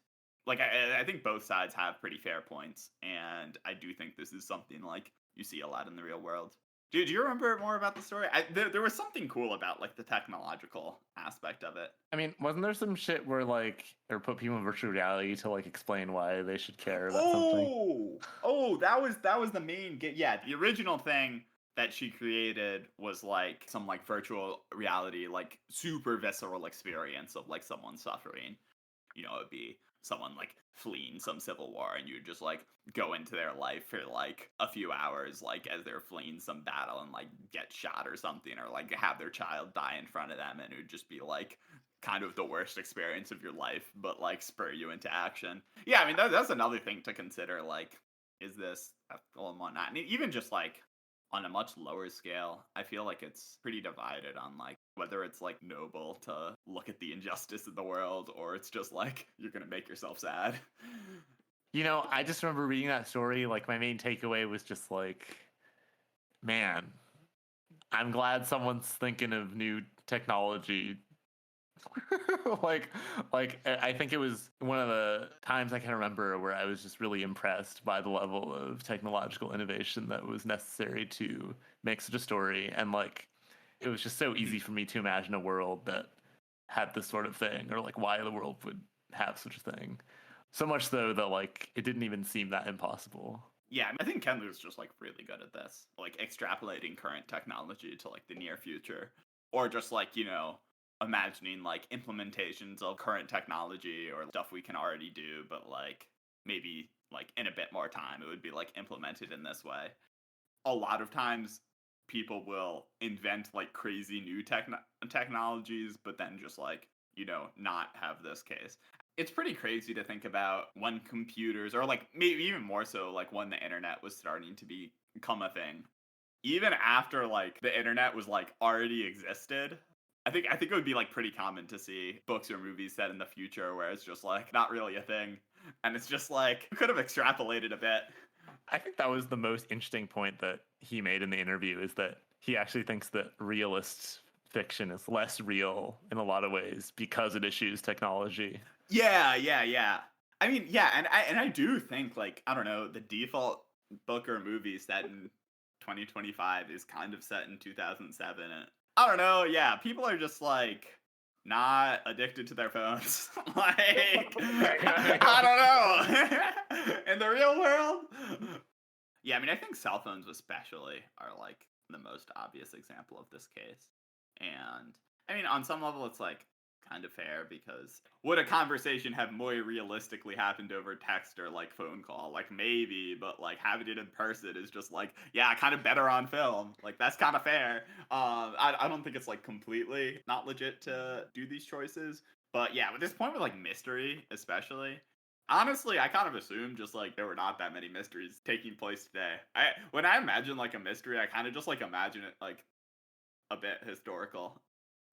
like I think both sides have pretty fair points, and I do think this is something like you see a lot in the real world. Do you remember more about the story? There was something cool about like the technological aspect of it. I mean, wasn't there some shit where like or put people in virtual reality to like explain why they should care about something? Oh, that was the main yeah, the original thing that she created was like some like virtual reality, like super visceral experience of like someone suffering. You know, it'd be someone like fleeing some civil war, and you would just like go into their life for like a few hours, like as they're fleeing some battle, and like get shot or something, or like have their child die in front of them, and it would just be like kind of the worst experience of your life, but like spur you into action. Yeah, I mean that's another thing to consider. Like, is this ethical and whatnot? And even just like on a much lower scale, I feel like it's pretty divided on like whether it's like noble to look at the injustice of the world, or it's just like you're gonna make yourself sad. You know, I just remember reading that story, like my main takeaway was just like, man, I'm glad someone's thinking of new technology. like I think it was one of the times I can remember where I was just really impressed by the level of technological innovation that was necessary to make such a story. And like it was just so easy for me to imagine a world that had this sort of thing, or like why the world would have such a thing. So much so that like it didn't even seem that impossible. Yeah, I think Ken Liu's just like really good at this, like extrapolating current technology to like the near future, or just like, you know, imagining like implementations of current technology or stuff we can already do, but like maybe like in a bit more time it would be like implemented in this way. A lot of times people will invent like crazy new technologies, but then just like, you know, not have this case. It's pretty crazy to think about when computers, or like maybe even more so, like when the internet was starting to become a thing. Even after like the internet was like already existed, I think it would be like pretty common to see books or movies set in the future where it's just like not really a thing, and it's just like you could have extrapolated a bit. I think that was the most interesting point that he made in the interview, is that he actually thinks that realist fiction is less real in a lot of ways because it eschews technology. Yeah. I mean, yeah, and I do think like, I don't know, the default book or movie set in 2025 is kind of set in 2007. And I don't know, yeah, people are just like not addicted to their phones. Like, I don't know. In the real world? Yeah, I mean, I think cell phones especially are like the most obvious example of this case. And I mean, on some level, it's like kind of fair, because would a conversation have more realistically happened over text or like phone call? Like maybe, but like having it in person is just like, yeah, kind of better on film. Like that's kind of fair. I don't think it's like completely not legit to do these choices, but yeah, with this point with like mystery, especially. Honestly, I kind of assumed just like there were not that many mysteries taking place today. When I imagine like a mystery, I kind of just like imagine it like a bit historical,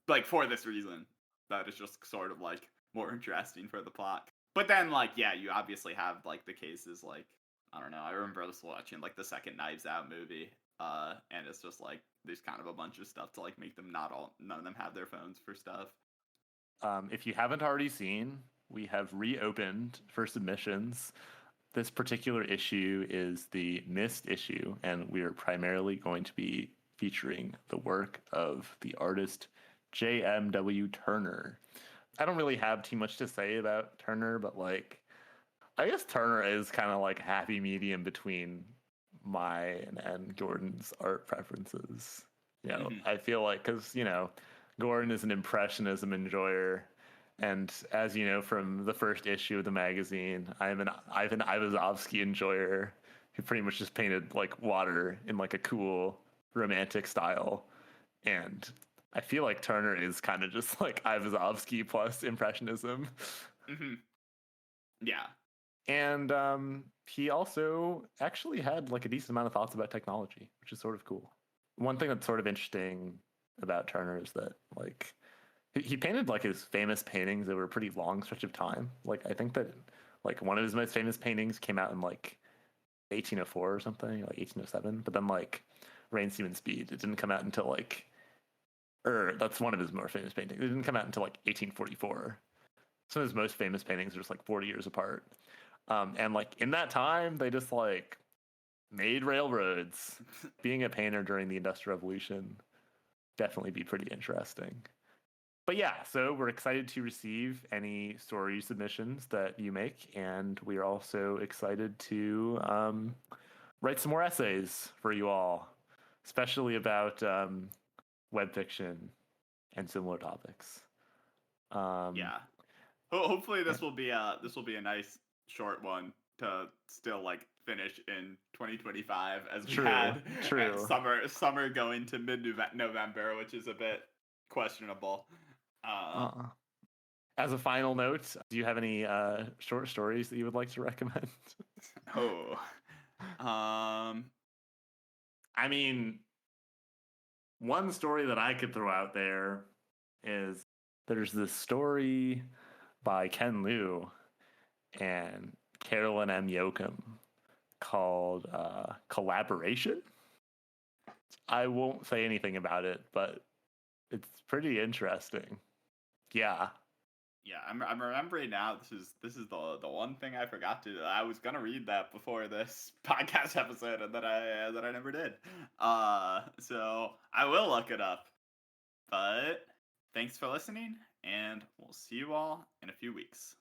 like for this reason, that is just sort of like more interesting for the plot. But then like, yeah, you obviously have like the cases like, I don't know, I remember us watching like the second Knives Out movie, and it's just like there's kind of a bunch of stuff to like make them none of them have their phones for stuff. If you haven't already seen, we have reopened for submissions. This particular issue is the missed issue, and we are primarily going to be featuring the work of the artist J.M.W. Turner. I don't really have too much to say about Turner, but like, I guess Turner is kind of like a happy medium between mine and Gordon's art preferences. You know, I feel like, because, you know, Gordon is an impressionism enjoyer, And as you know from the first issue of the magazine, I'm an Ivan Ivazovsky enjoyer who pretty much just painted like water in like a cool romantic style. And I feel like Turner is kind of just like Ivazovsky plus Impressionism. Mm-hmm. Yeah. And he also actually had like a decent amount of thoughts about technology, which is sort of cool. One thing that's sort of interesting about Turner is that like he painted like his famous paintings over a pretty long stretch of time. Like I think that like one of his most famous paintings came out in like 1804 or something, like 1807. But then like Rain, Steam, and Speed, it didn't come out until like, or that's one of his more famous paintings. It didn't come out until like 1844. Some of his most famous paintings are just like 40 years apart. And like in that time, they just like made railroads. Being a painter during the Industrial Revolution definitely be pretty interesting. But yeah, so we're excited to receive any story submissions that you make, and we are also excited to write some more essays for you all, especially about web fiction and similar topics. Yeah. Hopefully this will be a nice short one to still like finish in 2025 as we had summer going to mid-November, which is a bit questionable. As a final note, do you have any short stories that you would like to recommend? I mean, one story that I could throw out there is there's this story by Ken Liu and Carolyn M. Yoakum called Collaboration. I won't say anything about it, but it's pretty interesting. Yeah. Yeah, I'm remembering now. This is the one thing I forgot to. I was gonna read that before this podcast episode, and that I never did. So I will look it up. But thanks for listening, and we'll see you all in a few weeks.